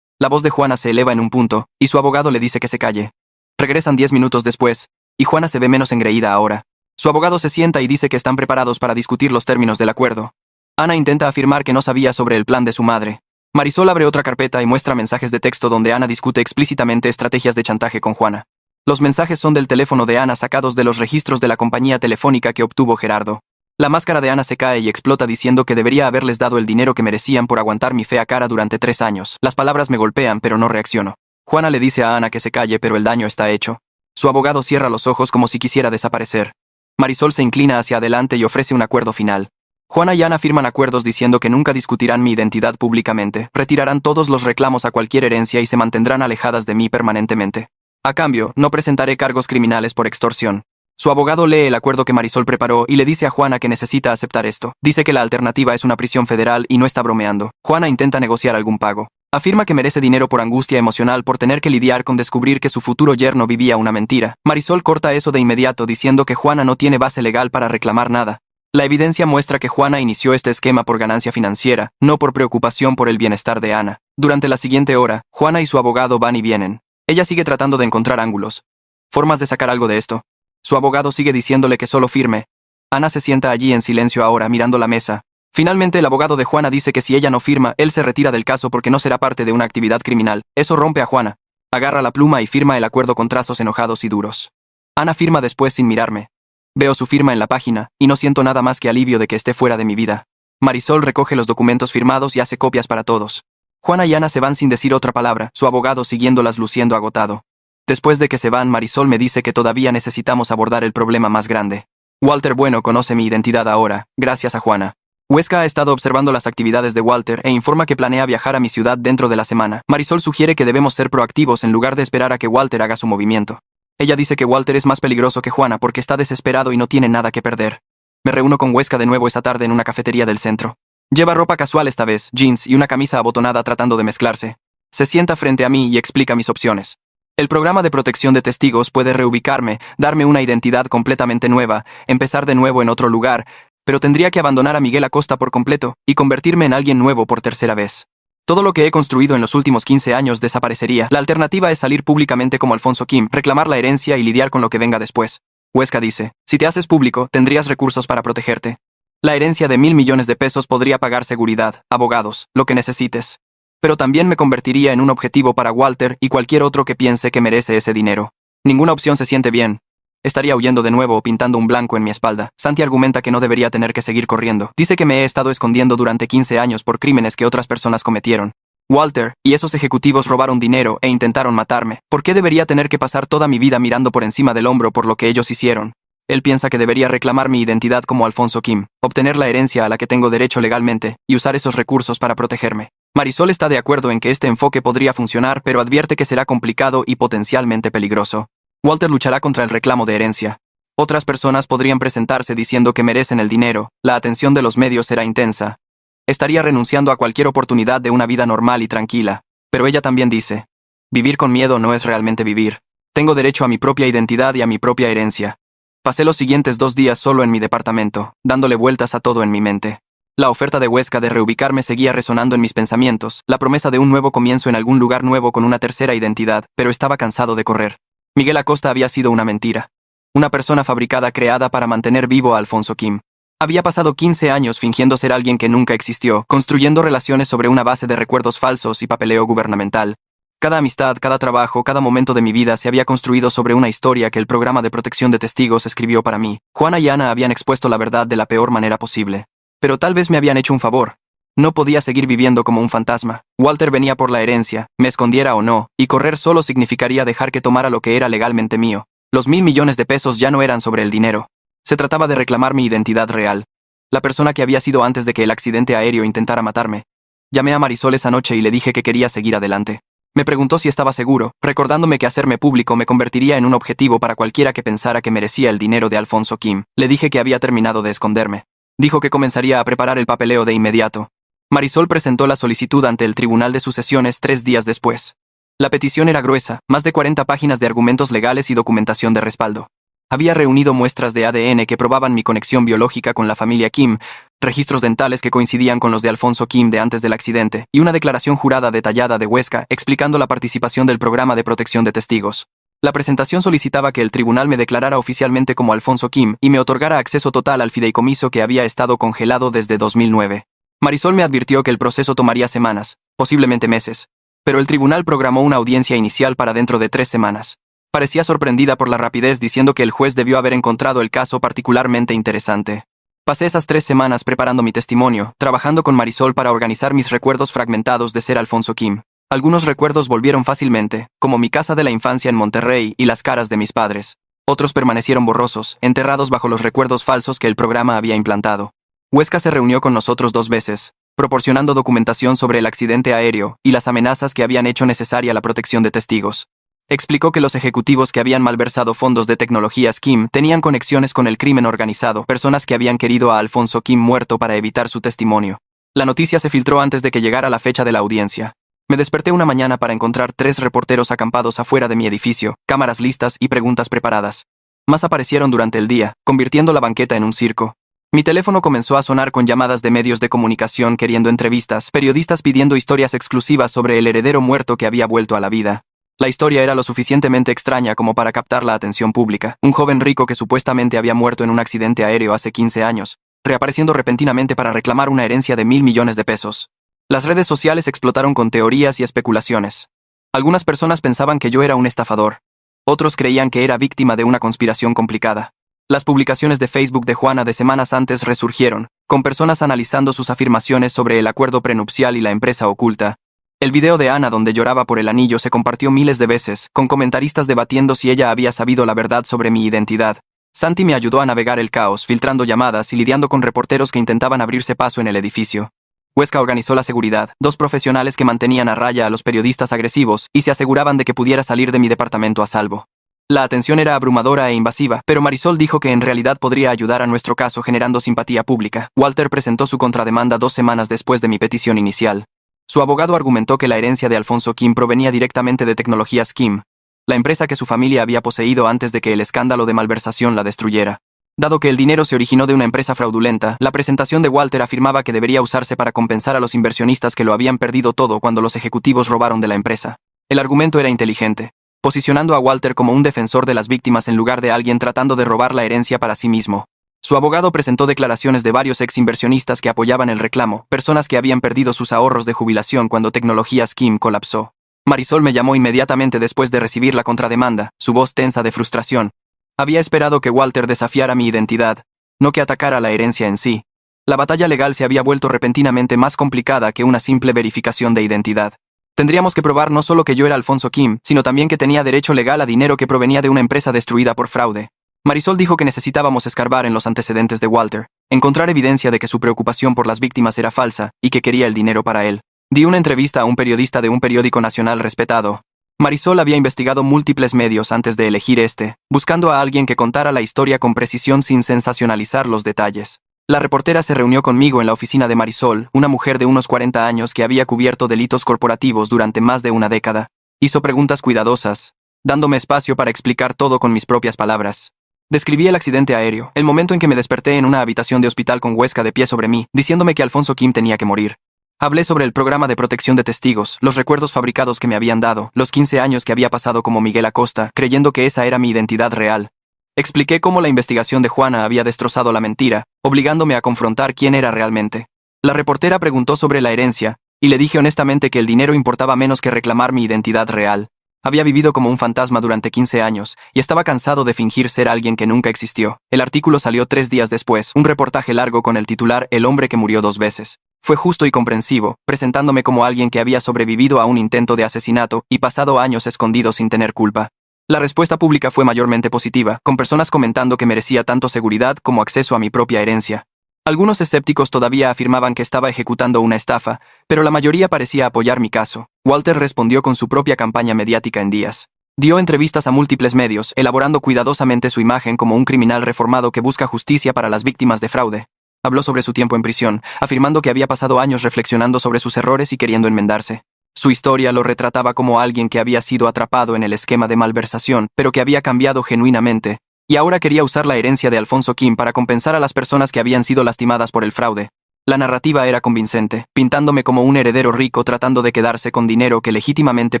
La voz de Juana se eleva en un punto y su abogado le dice que se calle. Regresan 10 minutos después y Juana se ve menos engreída ahora. Su abogado se sienta y dice que están preparados para discutir los términos del acuerdo. Ana intenta afirmar que no sabía sobre el plan de su madre. Marisol abre otra carpeta y muestra mensajes de texto donde Ana discute explícitamente estrategias de chantaje con Juana. Los mensajes son del teléfono de Ana sacados de los registros de la compañía telefónica que obtuvo Gerardo. La máscara de Ana se cae y explota diciendo que debería haberles dado el dinero que merecían por aguantar mi fea cara durante 3 años. Las palabras me golpean, pero no reacciono. Juana le dice a Ana que se calle, pero el daño está hecho. Su abogado cierra los ojos como si quisiera desaparecer. Marisol se inclina hacia adelante y ofrece un acuerdo final. Juana y Ana firman acuerdos diciendo que nunca discutirán mi identidad públicamente, retirarán todos los reclamos a cualquier herencia y se mantendrán alejadas de mí permanentemente. A cambio, no presentaré cargos criminales por extorsión. Su abogado lee el acuerdo que Marisol preparó y le dice a Juana que necesita aceptar esto. Dice que la alternativa es una prisión federal y no está bromeando. Juana intenta negociar algún pago. Afirma que merece dinero por angustia emocional por tener que lidiar con descubrir que su futuro yerno vivía una mentira. Marisol corta eso de inmediato diciendo que Juana no tiene base legal para reclamar nada. La evidencia muestra que Juana inició este esquema por ganancia financiera, no por preocupación por el bienestar de Ana. Durante la siguiente hora, Juana y su abogado van y vienen. Ella sigue tratando de encontrar ángulos. Formas de sacar algo de esto. Su abogado sigue diciéndole que solo firme. Ana se sienta allí en silencio ahora mirando la mesa, Finalmente, el abogado de Juana dice que si ella no firma, él se retira del caso porque no será parte de una actividad criminal. Eso rompe a Juana. Agarra la pluma y firma el acuerdo con trazos enojados y duros. Ana firma después sin mirarme. Veo su firma en la página, y no siento nada más que alivio de que esté fuera de mi vida. Marisol recoge los documentos firmados y hace copias para todos. Juana y Ana se van sin decir otra palabra, su abogado siguiéndolas luciendo agotado. Después de que se van, Marisol me dice que todavía necesitamos abordar el problema más grande. Walter Bueno conoce mi identidad ahora, gracias a Juana. Huesca ha estado observando las actividades de Walter e informa que planea viajar a mi ciudad dentro de la semana. Marisol sugiere que debemos ser proactivos en lugar de esperar a que Walter haga su movimiento. Ella dice que Walter es más peligroso que Juana porque está desesperado y no tiene nada que perder. Me reúno con Huesca de nuevo esa tarde en una cafetería del centro. Lleva ropa casual esta vez, jeans y una camisa abotonada tratando de mezclarse. Se sienta frente a mí y explica mis opciones. El programa de protección de testigos puede reubicarme, darme una identidad completamente nueva, empezar de nuevo en otro lugar, pero tendría que abandonar a Miguel Acosta por completo y convertirme en alguien nuevo por tercera vez. Todo lo que he construido en los últimos 15 años desaparecería. La alternativa es salir públicamente como Alfonso Kim, reclamar la herencia y lidiar con lo que venga después. Huesca dice, si te haces público, tendrías recursos para protegerte. La herencia de 1.000 millones de pesos podría pagar seguridad, abogados, lo que necesites. Pero también me convertiría en un objetivo para Walter y cualquier otro que piense que merece ese dinero. Ninguna opción se siente bien. Estaría huyendo de nuevo o pintando un blanco en mi espalda. Santi argumenta que no debería tener que seguir corriendo. Dice que me he estado escondiendo durante 15 años por crímenes que otras personas cometieron. Walter y esos ejecutivos robaron dinero e intentaron matarme. ¿Por qué debería tener que pasar toda mi vida mirando por encima del hombro por lo que ellos hicieron? Él piensa que debería reclamar mi identidad como Alfonso Kim, obtener la herencia a la que tengo derecho legalmente y usar esos recursos para protegerme. Marisol está de acuerdo en que este enfoque podría funcionar, pero advierte que será complicado y potencialmente peligroso. Walter luchará contra el reclamo de herencia. Otras personas podrían presentarse diciendo que merecen el dinero, la atención de los medios será intensa. Estaría renunciando a cualquier oportunidad de una vida normal y tranquila. Pero ella también dice, vivir con miedo no es realmente vivir. Tengo derecho a mi propia identidad y a mi propia herencia. Pasé los siguientes 2 días solo en mi departamento, dándole vueltas a todo en mi mente. La oferta de Huesca de reubicarme seguía resonando en mis pensamientos, la promesa de un nuevo comienzo en algún lugar nuevo con una tercera identidad, pero estaba cansado de correr. Miguel Acosta había sido una mentira. Una persona fabricada creada para mantener vivo a Alfonso Kim. Había pasado 15 años fingiendo ser alguien que nunca existió, construyendo relaciones sobre una base de recuerdos falsos y papeleo gubernamental. Cada amistad, cada trabajo, cada momento de mi vida se había construido sobre una historia que el programa de protección de testigos escribió para mí. Juana y Ana habían expuesto la verdad de la peor manera posible. Pero tal vez me habían hecho un favor. No podía seguir viviendo como un fantasma. Walter venía por la herencia, me escondiera o no, y correr solo significaría dejar que tomara lo que era legalmente mío. Los 1.000 millones de pesos ya no eran sobre el dinero. Se trataba de reclamar mi identidad real. La persona que había sido antes de que el accidente aéreo intentara matarme. Llamé a Marisol esa noche y le dije que quería seguir adelante. Me preguntó si estaba seguro, recordándome que hacerme público me convertiría en un objetivo para cualquiera que pensara que merecía el dinero de Alfonso Kim. Le dije que había terminado de esconderme. Dijo que comenzaría a preparar el papeleo de inmediato. Marisol presentó la solicitud ante el Tribunal de Sucesiones 3 días después. La petición era gruesa, más de 40 páginas de argumentos legales y documentación de respaldo. Había reunido muestras de ADN que probaban mi conexión biológica con la familia Kim, registros dentales que coincidían con los de Alfonso Kim de antes del accidente, y una declaración jurada detallada de Huesca explicando la participación del programa de protección de testigos. La presentación solicitaba que el tribunal me declarara oficialmente como Alfonso Kim y me otorgara acceso total al fideicomiso que había estado congelado desde 2009. Marisol me advirtió que el proceso tomaría semanas, posiblemente meses, pero el tribunal programó una audiencia inicial para dentro de 3 semanas. Parecía sorprendida por la rapidez, diciendo que el juez debió haber encontrado el caso particularmente interesante. Pasé esas 3 semanas preparando mi testimonio, trabajando con Marisol para organizar mis recuerdos fragmentados de ser Alfonso Kim. Algunos recuerdos volvieron fácilmente, como mi casa de la infancia en Monterrey y las caras de mis padres. Otros permanecieron borrosos, enterrados bajo los recuerdos falsos que el programa había implantado. Huesca se reunió con nosotros 2 veces, proporcionando documentación sobre el accidente aéreo y las amenazas que habían hecho necesaria la protección de testigos. Explicó que los ejecutivos que habían malversado fondos de tecnologías Kim tenían conexiones con el crimen organizado, personas que habían querido a Alfonso Kim muerto para evitar su testimonio. La noticia se filtró antes de que llegara la fecha de la audiencia. Me desperté una mañana para encontrar 3 reporteros acampados afuera de mi edificio, cámaras listas y preguntas preparadas. Más aparecieron durante el día, convirtiendo la banqueta en un circo. Mi teléfono comenzó a sonar con llamadas de medios de comunicación queriendo entrevistas, periodistas pidiendo historias exclusivas sobre el heredero muerto que había vuelto a la vida. La historia era lo suficientemente extraña como para captar la atención pública. Un joven rico que supuestamente había muerto en un accidente aéreo hace 15 años. reapareciendo repentinamente para reclamar una herencia de 1.000 millones de pesos. Las redes sociales explotaron con teorías y especulaciones. Algunas personas pensaban que yo era un estafador. Otros creían que era víctima de una conspiración complicada. Las publicaciones de Facebook de Juana de semanas antes resurgieron, con personas analizando sus afirmaciones sobre el acuerdo prenupcial y la empresa oculta. El video de Ana donde lloraba por el anillo se compartió miles de veces, con comentaristas debatiendo si ella había sabido la verdad sobre mi identidad. Santi me ayudó a navegar el caos, filtrando llamadas y lidiando con reporteros que intentaban abrirse paso en el edificio. Huesca organizó la seguridad, 2 profesionales que mantenían a raya a los periodistas agresivos y se aseguraban de que pudiera salir de mi departamento a salvo. La atención era abrumadora e invasiva, pero Marisol dijo que en realidad podría ayudar a nuestro caso generando simpatía pública. Walter presentó su contrademanda 2 semanas después de mi petición inicial. Su abogado argumentó que la herencia de Alfonso Kim provenía directamente de Tecnologías Kim, la empresa que su familia había poseído antes de que el escándalo de malversación la destruyera. Dado que el dinero se originó de una empresa fraudulenta, la presentación de Walter afirmaba que debería usarse para compensar a los inversionistas que lo habían perdido todo cuando los ejecutivos robaron de la empresa. El argumento era inteligente, posicionando a Walter como un defensor de las víctimas en lugar de alguien tratando de robar la herencia para sí mismo. Su abogado presentó declaraciones de varios ex inversionistas que apoyaban el reclamo, personas que habían perdido sus ahorros de jubilación cuando Tecnologías Kim colapsó. Marisol me llamó inmediatamente después de recibir la contrademanda, su voz tensa de frustración. Había esperado que Walter desafiara mi identidad, no que atacara la herencia en sí. La batalla legal se había vuelto repentinamente más complicada que una simple verificación de identidad. Tendríamos que probar no solo que yo era Alfonso Kim, sino también que tenía derecho legal a dinero que provenía de una empresa destruida por fraude. Marisol dijo que necesitábamos escarbar en los antecedentes de Walter, encontrar evidencia de que su preocupación por las víctimas era falsa y que quería el dinero para él. Di una entrevista a un periodista de un periódico nacional respetado. Marisol había investigado múltiples medios antes de elegir buscando a alguien que contara la historia con precisión sin sensacionalizar los detalles. La reportera se reunió conmigo en la oficina de Marisol, una mujer de unos 40 años que había cubierto delitos corporativos durante más de una década. Hizo preguntas cuidadosas, dándome espacio para explicar todo con mis propias palabras. Describí el accidente aéreo, el momento en que me desperté en una habitación de hospital con Huesca de pie sobre mí, diciéndome que Alfonso Kim tenía que morir. Hablé sobre el programa de protección de testigos, los recuerdos fabricados que me habían dado, los 15 años que había pasado como Miguel Acosta, creyendo que esa era mi identidad real. Expliqué cómo la investigación de Juana había destrozado la mentira, obligándome a confrontar quién era realmente. La reportera preguntó sobre la herencia, y le dije honestamente que el dinero importaba menos que reclamar mi identidad real. Había vivido como un fantasma durante 15 años, y estaba cansado de fingir ser alguien que nunca existió. El artículo salió 3 días después, un reportaje largo con el titular El hombre que murió 2 veces. Fue justo y comprensivo, presentándome como alguien que había sobrevivido a un intento de asesinato y pasado años escondido sin tener culpa. La respuesta pública fue mayormente positiva, con personas comentando que merecía tanto seguridad como acceso a mi propia herencia. Algunos escépticos todavía afirmaban que estaba ejecutando una estafa, pero la mayoría parecía apoyar mi caso. Walter respondió con su propia campaña mediática en días. Dio entrevistas a múltiples medios, elaborando cuidadosamente su imagen como un criminal reformado que busca justicia para las víctimas de fraude. Habló sobre su tiempo en prisión, afirmando que había pasado años reflexionando sobre sus errores y queriendo enmendarse. Su historia lo retrataba como alguien que había sido atrapado en el esquema de malversación, pero que había cambiado genuinamente, y ahora quería usar la herencia de Alfonso Kim para compensar a las personas que habían sido lastimadas por el fraude. La narrativa era convincente, pintándome como un heredero rico tratando de quedarse con dinero que legítimamente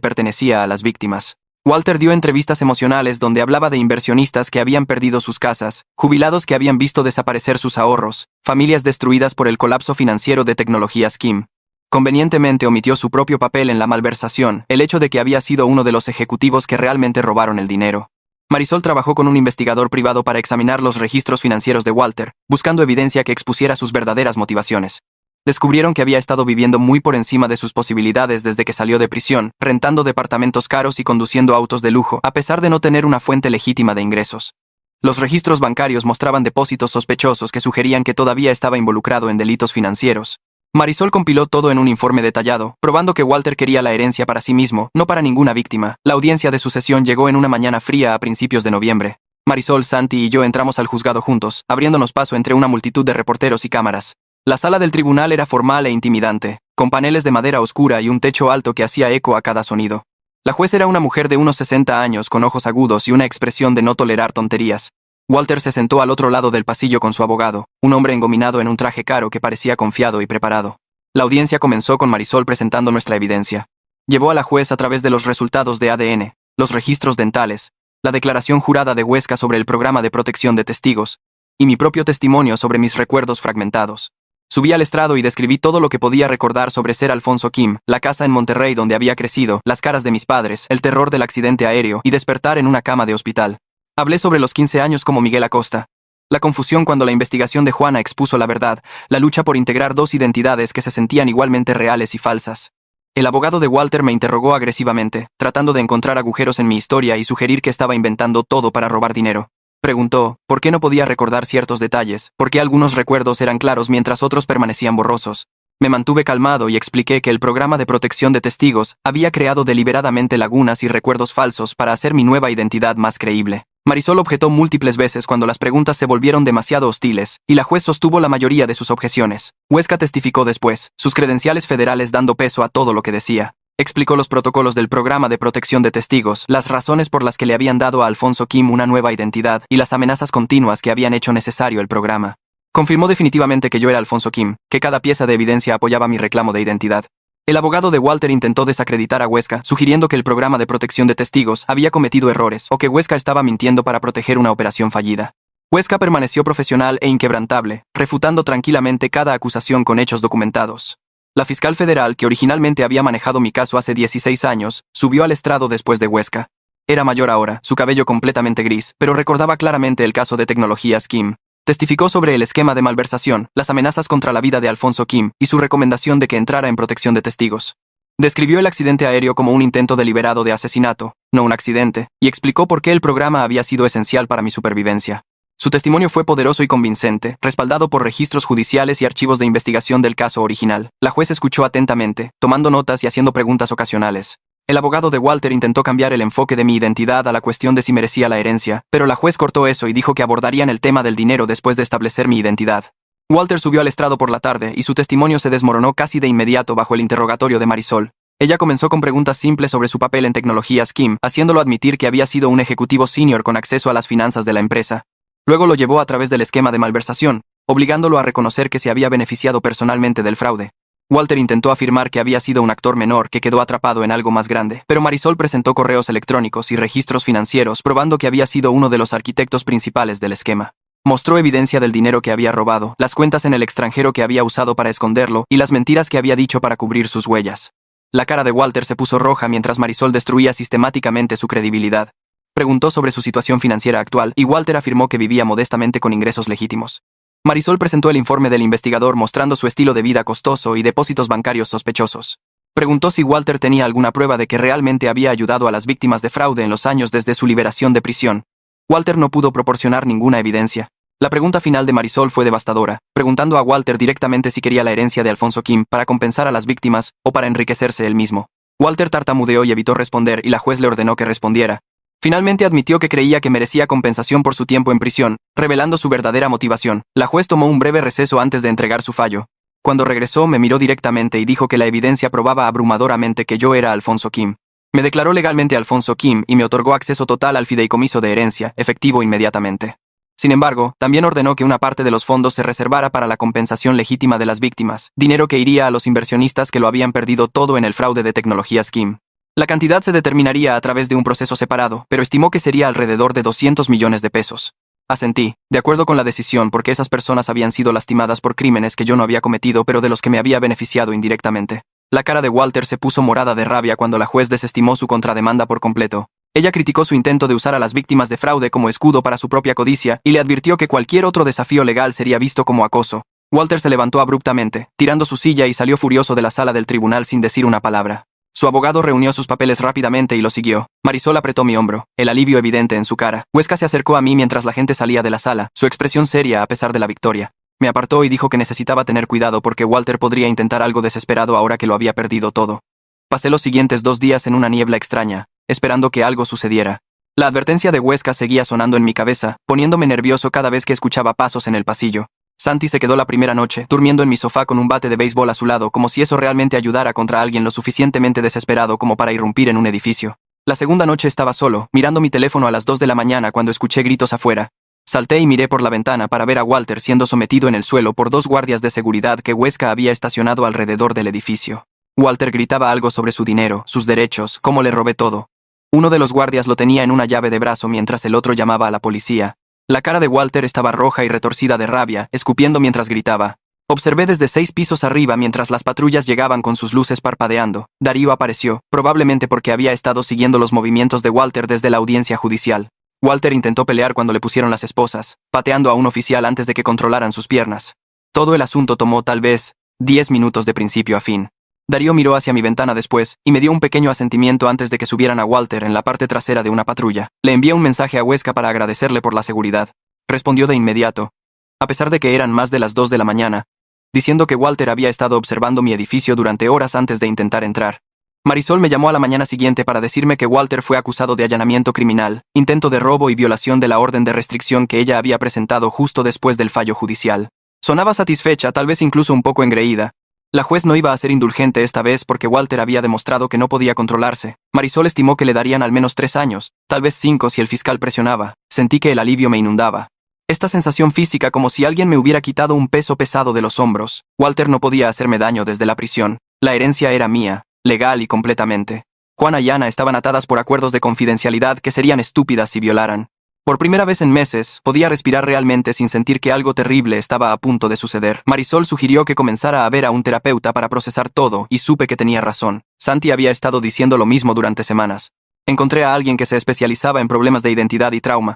pertenecía a las víctimas. Walter dio entrevistas emocionales donde hablaba de inversionistas que habían perdido sus casas, jubilados que habían visto desaparecer sus ahorros, familias destruidas por el colapso financiero de Tecnologías Kim. Convenientemente omitió su propio papel en la malversación, el hecho de que había sido uno de los ejecutivos que realmente robaron el dinero. Marisol trabajó con un investigador privado para examinar los registros financieros de Walter, buscando evidencia que expusiera sus verdaderas motivaciones. Descubrieron que había estado viviendo muy por encima de sus posibilidades desde que salió de prisión, rentando departamentos caros y conduciendo autos de lujo, a pesar de no tener una fuente legítima de ingresos. Los registros bancarios mostraban depósitos sospechosos que sugerían que todavía estaba involucrado en delitos financieros. Marisol compiló todo en un informe detallado, probando que Walter quería la herencia para sí mismo, no para ninguna víctima. La audiencia de sucesión llegó en una mañana fría a principios de noviembre. Marisol, Santi y yo entramos al juzgado juntos, abriéndonos paso entre una multitud de reporteros y cámaras. La sala del tribunal era formal e intimidante, con paneles de madera oscura y un techo alto que hacía eco a cada sonido. La juez era una mujer de unos 60 años con ojos agudos y una expresión de no tolerar tonterías. Walter se sentó al otro lado del pasillo con su abogado, un hombre engominado en un traje caro que parecía confiado y preparado. La audiencia comenzó con Marisol presentando nuestra evidencia. Llevó a la juez a través de los resultados de ADN, los registros dentales, la declaración jurada de Huesca sobre el programa de protección de testigos, y mi propio testimonio sobre mis recuerdos fragmentados. Subí al estrado y describí todo lo que podía recordar sobre ser Alfonso Kim, la casa en Monterrey donde había crecido, las caras de mis padres, el terror del accidente aéreo y despertar en una cama de hospital. Hablé sobre los 15 años como Miguel Acosta. La confusión cuando la investigación de Juana expuso la verdad, la lucha por integrar dos identidades que se sentían igualmente reales y falsas. El abogado de Walter me interrogó agresivamente, tratando de encontrar agujeros en mi historia y sugerir que estaba inventando todo para robar dinero. Preguntó, ¿por qué no podía recordar ciertos detalles? ¿Por qué algunos recuerdos eran claros mientras otros permanecían borrosos? Me mantuve calmado y expliqué que el programa de protección de testigos había creado deliberadamente lagunas y recuerdos falsos para hacer mi nueva identidad más creíble. Marisol objetó múltiples veces cuando las preguntas se volvieron demasiado hostiles, y la juez sostuvo la mayoría de sus objeciones. Huesca testificó después, sus credenciales federales dando peso a todo lo que decía. Explicó los protocolos del programa de protección de testigos, las razones por las que le habían dado a Alfonso Kim una nueva identidad y las amenazas continuas que habían hecho necesario el programa. Confirmó definitivamente que yo era Alfonso Kim, que cada pieza de evidencia apoyaba mi reclamo de identidad. El abogado de Walter intentó desacreditar a Huesca, sugiriendo que el programa de protección de testigos había cometido errores o que Huesca estaba mintiendo para proteger una operación fallida. Huesca permaneció profesional e inquebrantable, refutando tranquilamente cada acusación con hechos documentados. La fiscal federal, que originalmente había manejado mi caso hace 16 años, subió al estrado después de Huesca. Era mayor ahora, su cabello completamente gris, pero recordaba claramente el caso de Tecnologías Kim. Testificó sobre el esquema de malversación, las amenazas contra la vida de Alfonso Kim y su recomendación de que entrara en protección de testigos. Describió el accidente aéreo como un intento deliberado de asesinato, no un accidente, y explicó por qué el programa había sido esencial para mi supervivencia. Su testimonio fue poderoso y convincente, respaldado por registros judiciales y archivos de investigación del caso original. La juez escuchó atentamente, tomando notas y haciendo preguntas ocasionales. El abogado de Walter intentó cambiar el enfoque de mi identidad a la cuestión de si merecía la herencia, pero la juez cortó eso y dijo que abordarían el tema del dinero después de establecer mi identidad. Walter subió al estrado por la tarde y su testimonio se desmoronó casi de inmediato bajo el interrogatorio de Marisol. Ella comenzó con preguntas simples sobre su papel en Tecnologías Kim, haciéndolo admitir que había sido un ejecutivo senior con acceso a las finanzas de la empresa. Luego lo llevó a través del esquema de malversación, obligándolo a reconocer que se había beneficiado personalmente del fraude. Walter intentó afirmar que había sido un actor menor que quedó atrapado en algo más grande, pero Marisol presentó correos electrónicos y registros financieros probando que había sido uno de los arquitectos principales del esquema. Mostró evidencia del dinero que había robado, las cuentas en el extranjero que había usado para esconderlo y las mentiras que había dicho para cubrir sus huellas. La cara de Walter se puso roja mientras Marisol destruía sistemáticamente su credibilidad. Preguntó sobre su situación financiera actual y Walter afirmó que vivía modestamente con ingresos legítimos. Marisol presentó el informe del investigador mostrando su estilo de vida costoso y depósitos bancarios sospechosos. Preguntó si Walter tenía alguna prueba de que realmente había ayudado a las víctimas de fraude en los años desde su liberación de prisión. Walter no pudo proporcionar ninguna evidencia. La pregunta final de Marisol fue devastadora, preguntando a Walter directamente si quería la herencia de Alfonso Kim para compensar a las víctimas o para enriquecerse él mismo. Walter tartamudeó y evitó responder y la juez le ordenó que respondiera. Finalmente admitió que creía que merecía compensación por su tiempo en prisión, revelando su verdadera motivación. La juez tomó un breve receso antes de entregar su fallo. Cuando regresó me miró directamente y dijo que la evidencia probaba abrumadoramente que yo era Alfonso Kim. Me declaró legalmente Alfonso Kim y me otorgó acceso total al fideicomiso de herencia, efectivo inmediatamente. Sin embargo, también ordenó que una parte de los fondos se reservara para la compensación legítima de las víctimas, dinero que iría a los inversionistas que lo habían perdido todo en el fraude de Tecnologías Kim. La cantidad se determinaría a través de un proceso separado, pero estimó que sería alrededor de 200 millones de pesos. Asentí, de acuerdo con la decisión porque esas personas habían sido lastimadas por crímenes que yo no había cometido pero de los que me había beneficiado indirectamente. La cara de Walter se puso morada de rabia cuando la juez desestimó su contrademanda por completo. Ella criticó su intento de usar a las víctimas de fraude como escudo para su propia codicia y le advirtió que cualquier otro desafío legal sería visto como acoso. Walter se levantó abruptamente, tirando su silla y salió furioso de la sala del tribunal sin decir una palabra. Su abogado reunió sus papeles rápidamente y lo siguió. Marisol apretó mi hombro, el alivio evidente en su cara. Huesca se acercó a mí mientras la gente salía de la sala, su expresión seria a pesar de la victoria. Me apartó y dijo que necesitaba tener cuidado porque Walter podría intentar algo desesperado ahora que lo había perdido todo. Pasé los siguientes 2 días en una niebla extraña, esperando que algo sucediera. La advertencia de Huesca seguía sonando en mi cabeza, poniéndome nervioso cada vez que escuchaba pasos en el pasillo. Santi se quedó la primera noche, durmiendo en mi sofá con un bate de béisbol a su lado como si eso realmente ayudara contra alguien lo suficientemente desesperado como para irrumpir en un edificio. La segunda noche estaba solo, mirando mi teléfono a las 2 de la mañana cuando escuché gritos afuera. Salté y miré por la ventana para ver a Walter siendo sometido en el suelo por 2 guardias de seguridad que Huesca había estacionado alrededor del edificio. Walter gritaba algo sobre su dinero, sus derechos, cómo le robé todo. Uno de los guardias lo tenía en una llave de brazo mientras el otro llamaba a la policía. La cara de Walter estaba roja y retorcida de rabia, escupiendo mientras gritaba. Observé desde 6 pisos arriba mientras las patrullas llegaban con sus luces parpadeando. Darío apareció, probablemente porque había estado siguiendo los movimientos de Walter desde la audiencia judicial. Walter intentó pelear cuando le pusieron las esposas, pateando a un oficial antes de que controlaran sus piernas. Todo el asunto tomó tal vez 10 minutos de principio a fin. Darío miró hacia mi ventana después y me dio un pequeño asentimiento antes de que subieran a Walter en la parte trasera de una patrulla. Le envié un mensaje a Huesca para agradecerle por la seguridad. Respondió de inmediato, a pesar de que eran más de las 2 de la mañana, diciendo que Walter había estado observando mi edificio durante horas antes de intentar entrar. Marisol me llamó a la mañana siguiente para decirme que Walter fue acusado de allanamiento criminal, intento de robo y violación de la orden de restricción que ella había presentado justo después del fallo judicial. Sonaba satisfecha, tal vez incluso un poco engreída. La juez no iba a ser indulgente esta vez porque Walter había demostrado que no podía controlarse. Marisol estimó que le darían al menos 3 años, tal vez 5 si el fiscal presionaba. Sentí que el alivio me inundaba. Esta sensación física como si alguien me hubiera quitado un peso pesado de los hombros. Walter no podía hacerme daño desde la prisión. La herencia era mía, legal y completamente. Juana y Ana estaban atadas por acuerdos de confidencialidad que serían estúpidas si violaran. Por primera vez en meses, podía respirar realmente sin sentir que algo terrible estaba a punto de suceder. Marisol sugirió que comenzara a ver a un terapeuta para procesar todo, y supe que tenía razón. Santi había estado diciendo lo mismo durante semanas. Encontré a alguien que se especializaba en problemas de identidad y trauma.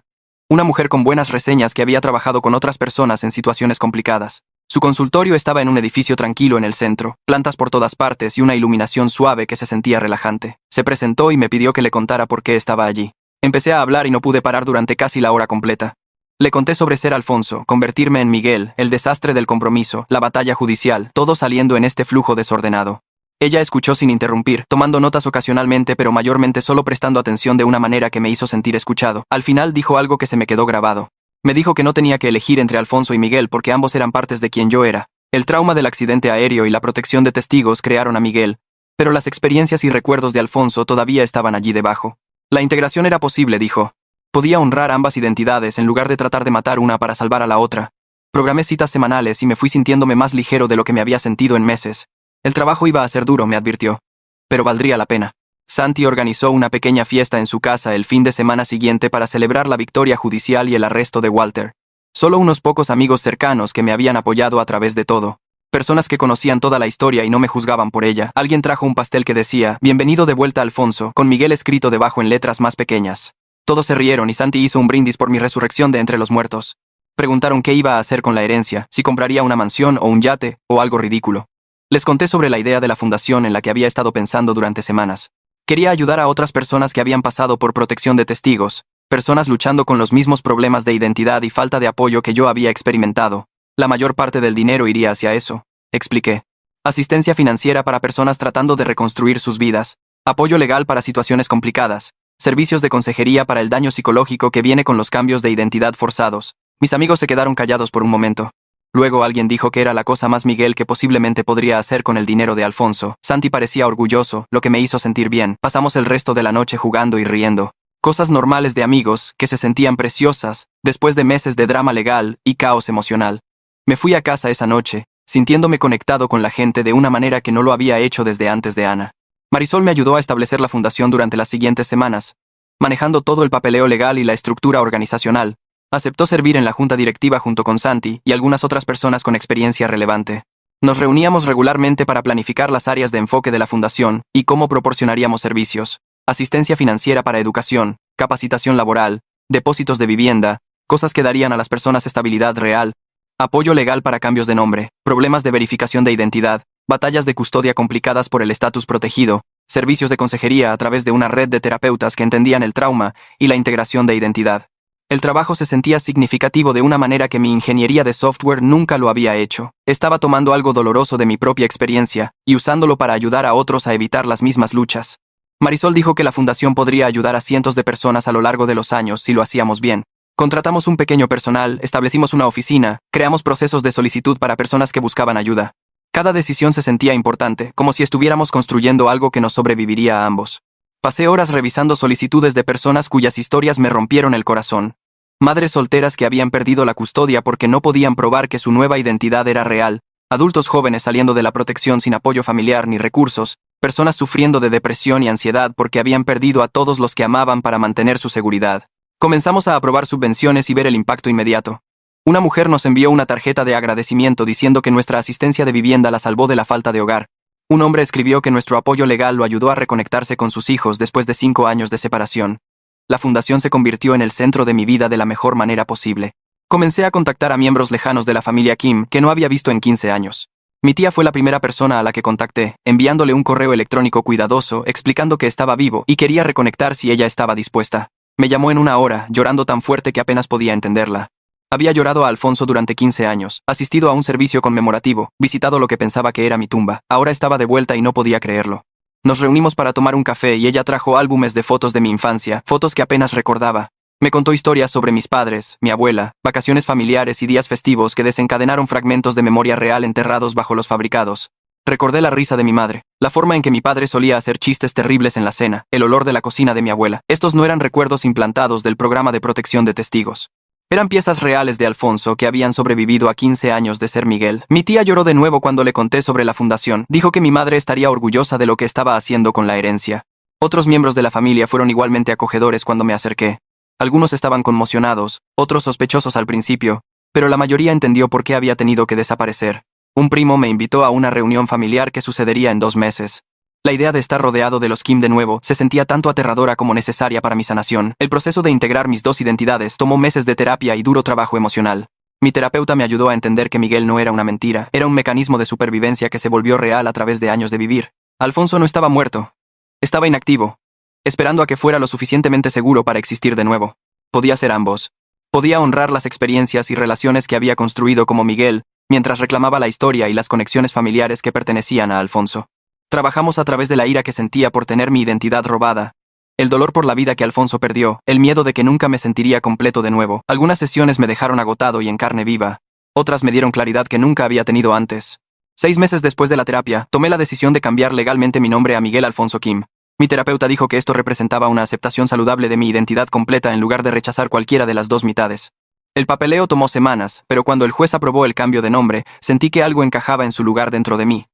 Una mujer con buenas reseñas que había trabajado con otras personas en situaciones complicadas. Su consultorio estaba en un edificio tranquilo en el centro, plantas por todas partes y una iluminación suave que se sentía relajante. Se presentó y me pidió que le contara por qué estaba allí. Empecé a hablar y no pude parar durante casi la hora completa. Le conté sobre ser Alfonso, convertirme en Miguel, el desastre del compromiso, la batalla judicial, todo saliendo en este flujo desordenado. Ella escuchó sin interrumpir, tomando notas ocasionalmente pero mayormente solo prestando atención de una manera que me hizo sentir escuchado. Al final dijo algo que se me quedó grabado. Me dijo que no tenía que elegir entre Alfonso y Miguel porque ambos eran partes de quien yo era. El trauma del accidente aéreo y la protección de testigos crearon a Miguel, pero las experiencias y recuerdos de Alfonso todavía estaban allí debajo. La integración era posible, dijo. Podía honrar ambas identidades en lugar de tratar de matar una para salvar a la otra. Programé citas semanales y me fui sintiéndome más ligero de lo que me había sentido en meses. El trabajo iba a ser duro, me advirtió. Pero valdría la pena. Santi organizó una pequeña fiesta en su casa el fin de semana siguiente para celebrar la victoria judicial y el arresto de Walter. Solo unos pocos amigos cercanos que me habían apoyado a través de todo. Personas que conocían toda la historia y no me juzgaban por ella. Alguien trajo un pastel que decía, «Bienvenido de vuelta Alfonso», con Miguel escrito debajo en letras más pequeñas. Todos se rieron y Santi hizo un brindis por mi resurrección de entre los muertos. Preguntaron qué iba a hacer con la herencia, si compraría una mansión o un yate, o algo ridículo. Les conté sobre la idea de la fundación en la que había estado pensando durante semanas. Quería ayudar a otras personas que habían pasado por protección de testigos, personas luchando con los mismos problemas de identidad y falta de apoyo que yo había experimentado. La mayor parte del dinero iría hacia eso, expliqué. Asistencia financiera para personas tratando de reconstruir sus vidas, apoyo legal para situaciones complicadas, servicios de consejería para el daño psicológico que viene con los cambios de identidad forzados. Mis amigos se quedaron callados por un momento. Luego alguien dijo que era la cosa más Miguel que posiblemente podría hacer con el dinero de Alfonso. Santi parecía orgulloso, lo que me hizo sentir bien. Pasamos el resto de la noche jugando y riendo. Cosas normales de amigos que se sentían preciosas después de meses de drama legal y caos emocional. Me fui a casa esa noche, sintiéndome conectado con la gente de una manera que no lo había hecho desde antes de Ana. Marisol me ayudó a establecer la fundación durante las siguientes semanas, manejando todo el papeleo legal y la estructura organizacional. Aceptó servir en la junta directiva junto con Santi y algunas otras personas con experiencia relevante. Nos reuníamos regularmente para planificar las áreas de enfoque de la fundación y cómo proporcionaríamos servicios, asistencia financiera para educación, capacitación laboral, depósitos de vivienda, cosas que darían a las personas estabilidad real, apoyo legal para cambios de nombre, problemas de verificación de identidad, batallas de custodia complicadas por el estatus protegido, servicios de consejería a través de una red de terapeutas que entendían el trauma y la integración de identidad. El trabajo se sentía significativo de una manera que mi ingeniería de software nunca lo había hecho. Estaba tomando algo doloroso de mi propia experiencia y usándolo para ayudar a otros a evitar las mismas luchas. Marisol dijo que la fundación podría ayudar a cientos de personas a lo largo de los años si lo hacíamos bien. Contratamos un pequeño personal, establecimos una oficina, creamos procesos de solicitud para personas que buscaban ayuda. Cada decisión se sentía importante, como si estuviéramos construyendo algo que nos sobreviviría a ambos. Pasé horas revisando solicitudes de personas cuyas historias me rompieron el corazón. Madres solteras que habían perdido la custodia porque no podían probar que su nueva identidad era real, adultos jóvenes saliendo de la protección sin apoyo familiar ni recursos, personas sufriendo de depresión y ansiedad porque habían perdido a todos los que amaban para mantener su seguridad. Comenzamos a aprobar subvenciones y ver el impacto inmediato. Una mujer nos envió una tarjeta de agradecimiento diciendo que nuestra asistencia de vivienda la salvó de la falta de hogar. Un hombre escribió que nuestro apoyo legal lo ayudó a reconectarse con sus hijos después de 5 años de separación. La fundación se convirtió en el centro de mi vida de la mejor manera posible. Comencé a contactar a miembros lejanos de la familia Kim que no había visto en 15 años. Mi tía fue la primera persona a la que contacté, enviándole un correo electrónico cuidadoso explicando que estaba vivo y quería reconectar si ella estaba dispuesta. Me llamó en 1 hora, llorando tan fuerte que apenas podía entenderla. Había llorado a Alfonso durante 15 años, asistido a un servicio conmemorativo, visitado lo que pensaba que era mi tumba. Ahora estaba de vuelta y no podía creerlo. Nos reunimos para tomar un café y ella trajo álbumes de fotos de mi infancia, fotos que apenas recordaba. Me contó historias sobre mis padres, mi abuela, vacaciones familiares y días festivos que desencadenaron fragmentos de memoria real enterrados bajo los fabricados. Recordé la risa de mi madre, la forma en que mi padre solía hacer chistes terribles en la cena, el olor de la cocina de mi abuela. Estos no eran recuerdos implantados del programa de protección de testigos. Eran piezas reales de Alfonso que habían sobrevivido a 15 años de ser Miguel. Mi tía lloró de nuevo cuando le conté sobre la fundación. Dijo que mi madre estaría orgullosa de lo que estaba haciendo con la herencia. Otros miembros de la familia fueron igualmente acogedores cuando me acerqué. Algunos estaban conmocionados, otros sospechosos al principio, pero la mayoría entendió por qué había tenido que desaparecer. Un primo me invitó a una reunión familiar que sucedería en 2 meses. La idea de estar rodeado de los Kim de nuevo se sentía tanto aterradora como necesaria para mi sanación. El proceso de integrar mis 2 identidades tomó meses de terapia y duro trabajo emocional. Mi terapeuta me ayudó a entender que Miguel no era una mentira, era un mecanismo de supervivencia que se volvió real a través de años de vivir. Alfonso no estaba muerto. Estaba inactivo, esperando a que fuera lo suficientemente seguro para existir de nuevo. Podía ser ambos. Podía honrar las experiencias y relaciones que había construido como Miguel, mientras reclamaba la historia y las conexiones familiares que pertenecían a Alfonso. Trabajamos a través de la ira que sentía por tener mi identidad robada, el dolor por la vida que Alfonso perdió, el miedo de que nunca me sentiría completo de nuevo. Algunas sesiones me dejaron agotado y en carne viva. Otras me dieron claridad que nunca había tenido antes. 6 meses después de la terapia, tomé la decisión de cambiar legalmente mi nombre a Miguel Alfonso Kim. Mi terapeuta dijo que esto representaba una aceptación saludable de mi identidad completa en lugar de rechazar cualquiera de las 2 mitades. El papeleo tomó semanas, pero cuando el juez aprobó el cambio de nombre, sentí que algo encajaba en su lugar dentro de mí.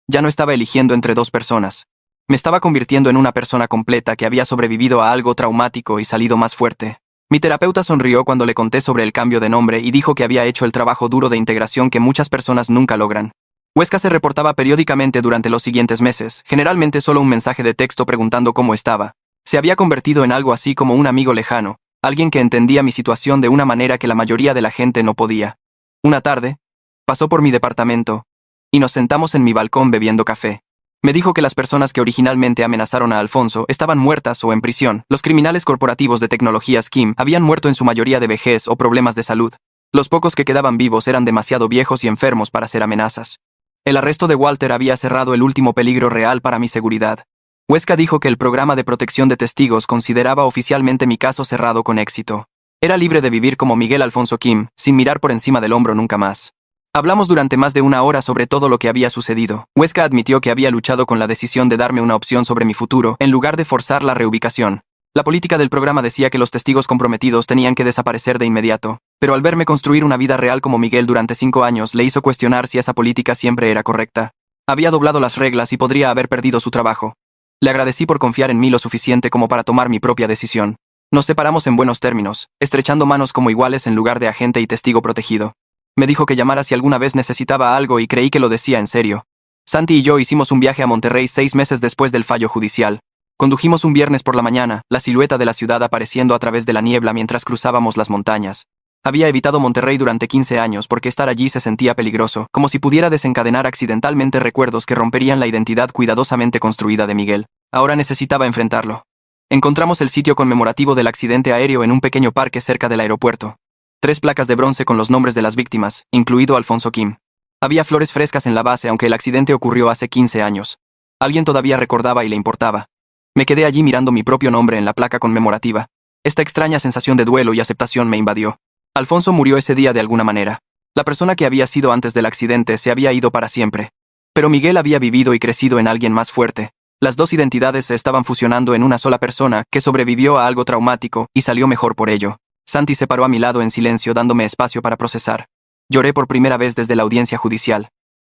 Ya no estaba eligiendo entre 2 personas. Me estaba convirtiendo en una persona completa que había sobrevivido a algo traumático y salido más fuerte. Mi terapeuta sonrió cuando le conté sobre el cambio de nombre y dijo que había hecho el trabajo duro de integración que muchas personas nunca logran. Huesca se reportaba periódicamente durante los siguientes meses, generalmente solo un mensaje de texto preguntando cómo estaba. Se había convertido en algo así como un amigo lejano, alguien que entendía mi situación de una manera que la mayoría de la gente no podía. Una tarde, pasó por mi departamento, y nos sentamos en mi balcón bebiendo café. Me dijo que las personas que originalmente amenazaron a Alfonso estaban muertas o en prisión. Los criminales corporativos de tecnologías Kim habían muerto en su mayoría de vejez o problemas de salud. Los pocos que quedaban vivos eran demasiado viejos y enfermos para ser amenazas. El arresto de Walter había cerrado el último peligro real para mi seguridad. Huesca dijo que el programa de protección de testigos consideraba oficialmente mi caso cerrado con éxito. Era libre de vivir como Miguel Alfonso Kim, sin mirar por encima del hombro nunca más. Hablamos durante más de 1 hora sobre todo lo que había sucedido. Huesca admitió que había luchado con la decisión de darme una opción sobre mi futuro, en lugar de forzar la reubicación. La política del programa decía que los testigos comprometidos tenían que desaparecer de inmediato, pero al verme construir una vida real como Miguel durante 5 años, le hizo cuestionar si esa política siempre era correcta. Había doblado las reglas y podría haber perdido su trabajo. Le agradecí por confiar en mí lo suficiente como para tomar mi propia decisión. Nos separamos en buenos términos, estrechando manos como iguales en lugar de agente y testigo protegido. Me dijo que llamara si alguna vez necesitaba algo y creí que lo decía en serio. Santi y yo hicimos un viaje a Monterrey 6 meses después del fallo judicial. Condujimos un viernes por la mañana, la silueta de la ciudad apareciendo a través de la niebla mientras cruzábamos las montañas. Había evitado Monterrey durante 15 años porque estar allí se sentía peligroso, como si pudiera desencadenar accidentalmente recuerdos que romperían la identidad cuidadosamente construida de Miguel. Ahora necesitaba enfrentarlo. Encontramos el sitio conmemorativo del accidente aéreo en un pequeño parque cerca del aeropuerto. 3 placas de bronce con los nombres de las víctimas, incluido Alfonso Kim. Había flores frescas en la base aunque el accidente ocurrió hace 15 años. Alguien todavía recordaba y le importaba. Me quedé allí mirando mi propio nombre en la placa conmemorativa. Esta extraña sensación de duelo y aceptación me invadió. Alfonso murió ese día de alguna manera. La persona que había sido antes del accidente se había ido para siempre. Pero Miguel había vivido y crecido en alguien más fuerte. Las 2 identidades se estaban fusionando en una sola persona que sobrevivió a algo traumático y salió mejor por ello. Santi se paró a mi lado en silencio dándome espacio para procesar. Lloré por primera vez desde la audiencia judicial.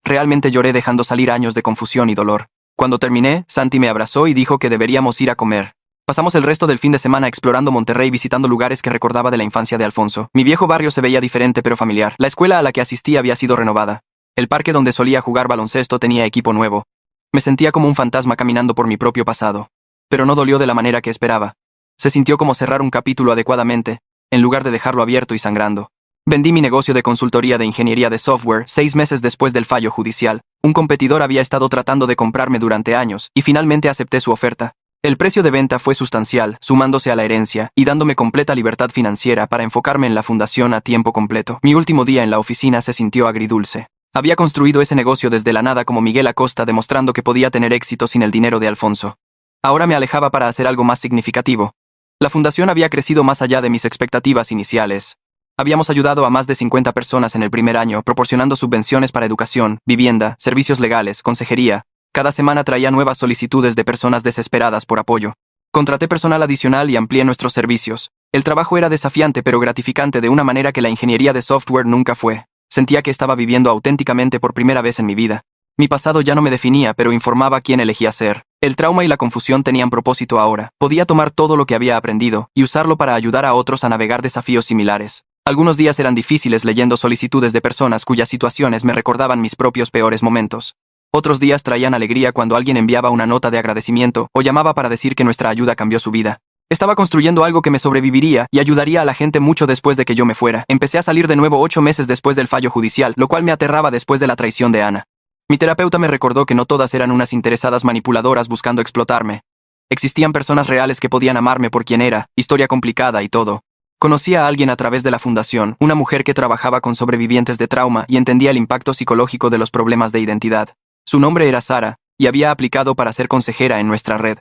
Realmente lloré dejando salir años de confusión y dolor. Cuando terminé, Santi me abrazó y dijo que deberíamos ir a comer. Pasamos el resto del fin de semana explorando Monterrey, visitando lugares que recordaba de la infancia de Alfonso. Mi viejo barrio se veía diferente pero familiar. La escuela a la que asistí había sido renovada. El parque donde solía jugar baloncesto tenía equipo nuevo. Me sentía como un fantasma caminando por mi propio pasado. Pero no dolió de la manera que esperaba. Se sintió como cerrar un capítulo adecuadamente, en lugar de dejarlo abierto y sangrando. Vendí mi negocio de consultoría de ingeniería de software 6 meses después del fallo judicial. Un competidor había estado tratando de comprarme durante años, y finalmente acepté su oferta. El precio de venta fue sustancial, sumándose a la herencia, y dándome completa libertad financiera para enfocarme en la fundación a tiempo completo. Mi último día en la oficina se sintió agridulce. Había construido ese negocio desde la nada como Miguel Acosta, demostrando que podía tener éxito sin el dinero de Alfonso. Ahora me alejaba para hacer algo más significativo. La fundación había crecido más allá de mis expectativas iniciales. Habíamos ayudado a más de 50 personas en el primer año, proporcionando subvenciones para educación, vivienda, servicios legales, consejería. Cada semana traía nuevas solicitudes de personas desesperadas por apoyo. Contraté personal adicional y amplié nuestros servicios. El trabajo era desafiante pero gratificante de una manera que la ingeniería de software nunca fue. Sentía que estaba viviendo auténticamente por primera vez en mi vida. Mi pasado ya no me definía, pero informaba quién elegía ser. El trauma y la confusión tenían propósito ahora. Podía tomar todo lo que había aprendido y usarlo para ayudar a otros a navegar desafíos similares. Algunos días eran difíciles leyendo solicitudes de personas cuyas situaciones me recordaban mis propios peores momentos. Otros días traían alegría cuando alguien enviaba una nota de agradecimiento o llamaba para decir que nuestra ayuda cambió su vida. Estaba construyendo algo que me sobreviviría y ayudaría a la gente mucho después de que yo me fuera. Empecé a salir de nuevo 8 meses después del fallo judicial, lo cual me aterraba después de la traición de Ana. Mi terapeuta me recordó que no todas eran unas interesadas manipuladoras buscando explotarme. Existían personas reales que podían amarme por quien era, historia complicada y todo. Conocí a alguien a través de la fundación, una mujer que trabajaba con sobrevivientes de trauma y entendía el impacto psicológico de los problemas de identidad. Su nombre era Sara, y había aplicado para ser consejera en nuestra red.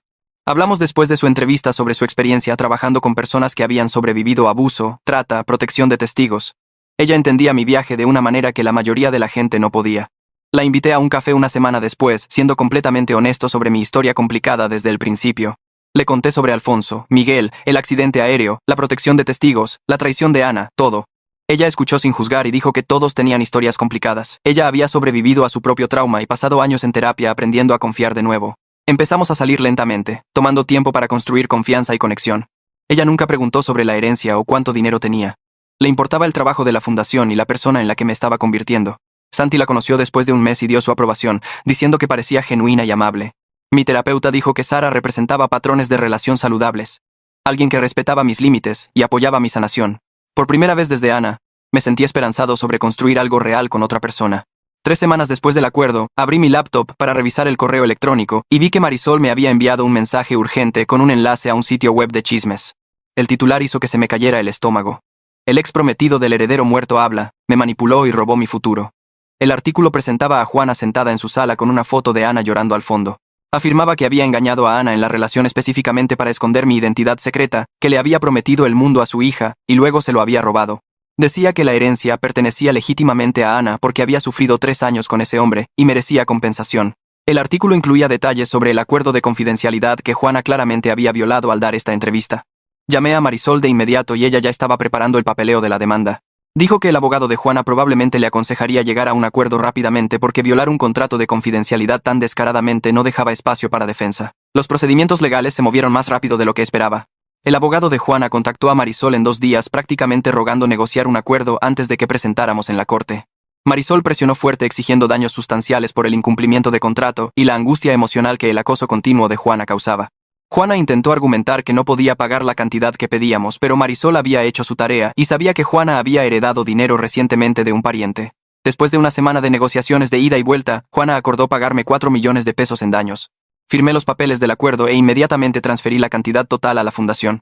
Hablamos después de su entrevista sobre su experiencia trabajando con personas que habían sobrevivido a abuso, trata, protección de testigos. Ella entendía mi viaje de una manera que la mayoría de la gente no podía. La invité a un café una semana después, siendo completamente honesto sobre mi historia complicada desde el principio. Le conté sobre Alfonso, Miguel, el accidente aéreo, la protección de testigos, la traición de Ana, todo. Ella escuchó sin juzgar y dijo que todos tenían historias complicadas. Ella había sobrevivido a su propio trauma y pasado años en terapia aprendiendo a confiar de nuevo. Empezamos a salir lentamente, tomando tiempo para construir confianza y conexión. Ella nunca preguntó sobre la herencia o cuánto dinero tenía. Le importaba el trabajo de la fundación y la persona en la que me estaba convirtiendo. Santi la conoció después de un mes y dio su aprobación, diciendo que parecía genuina y amable. Mi terapeuta dijo que Sara representaba patrones de relación saludables. Alguien que respetaba mis límites y apoyaba mi sanación. Por primera vez desde Ana, me sentí esperanzado sobre construir algo real con otra persona. 3 semanas después del acuerdo, abrí mi laptop para revisar el correo electrónico y vi que Marisol me había enviado un mensaje urgente con un enlace a un sitio web de chismes. El titular hizo que se me cayera el estómago. El ex prometido del heredero muerto habla, me manipuló y robó mi futuro. El artículo presentaba a Juana sentada en su sala con una foto de Ana llorando al fondo. Afirmaba que había engañado a Ana en la relación específicamente para esconder mi identidad secreta, que le había prometido el mundo a su hija, y luego se lo había robado. Decía que la herencia pertenecía legítimamente a Ana porque había sufrido 3 años con ese hombre, y merecía compensación. El artículo incluía detalles sobre el acuerdo de confidencialidad que Juana claramente había violado al dar esta entrevista. Llamé a Marisol de inmediato y ella ya estaba preparando el papeleo de la demanda. Dijo que el abogado de Juana probablemente le aconsejaría llegar a un acuerdo rápidamente porque violar un contrato de confidencialidad tan descaradamente no dejaba espacio para defensa. Los procedimientos legales se movieron más rápido de lo que esperaba. El abogado de Juana contactó a Marisol en 2 días prácticamente rogando negociar un acuerdo antes de que presentáramos en la corte. Marisol presionó fuerte exigiendo daños sustanciales por el incumplimiento de contrato y la angustia emocional que el acoso continuo de Juana causaba. Juana intentó argumentar que no podía pagar la cantidad que pedíamos, pero Marisol había hecho su tarea y sabía que Juana había heredado dinero recientemente de un pariente. Después de una semana de negociaciones de ida y vuelta, Juana acordó pagarme 4 millones de pesos en daños. Firmé los papeles del acuerdo e inmediatamente transferí la cantidad total a la fundación.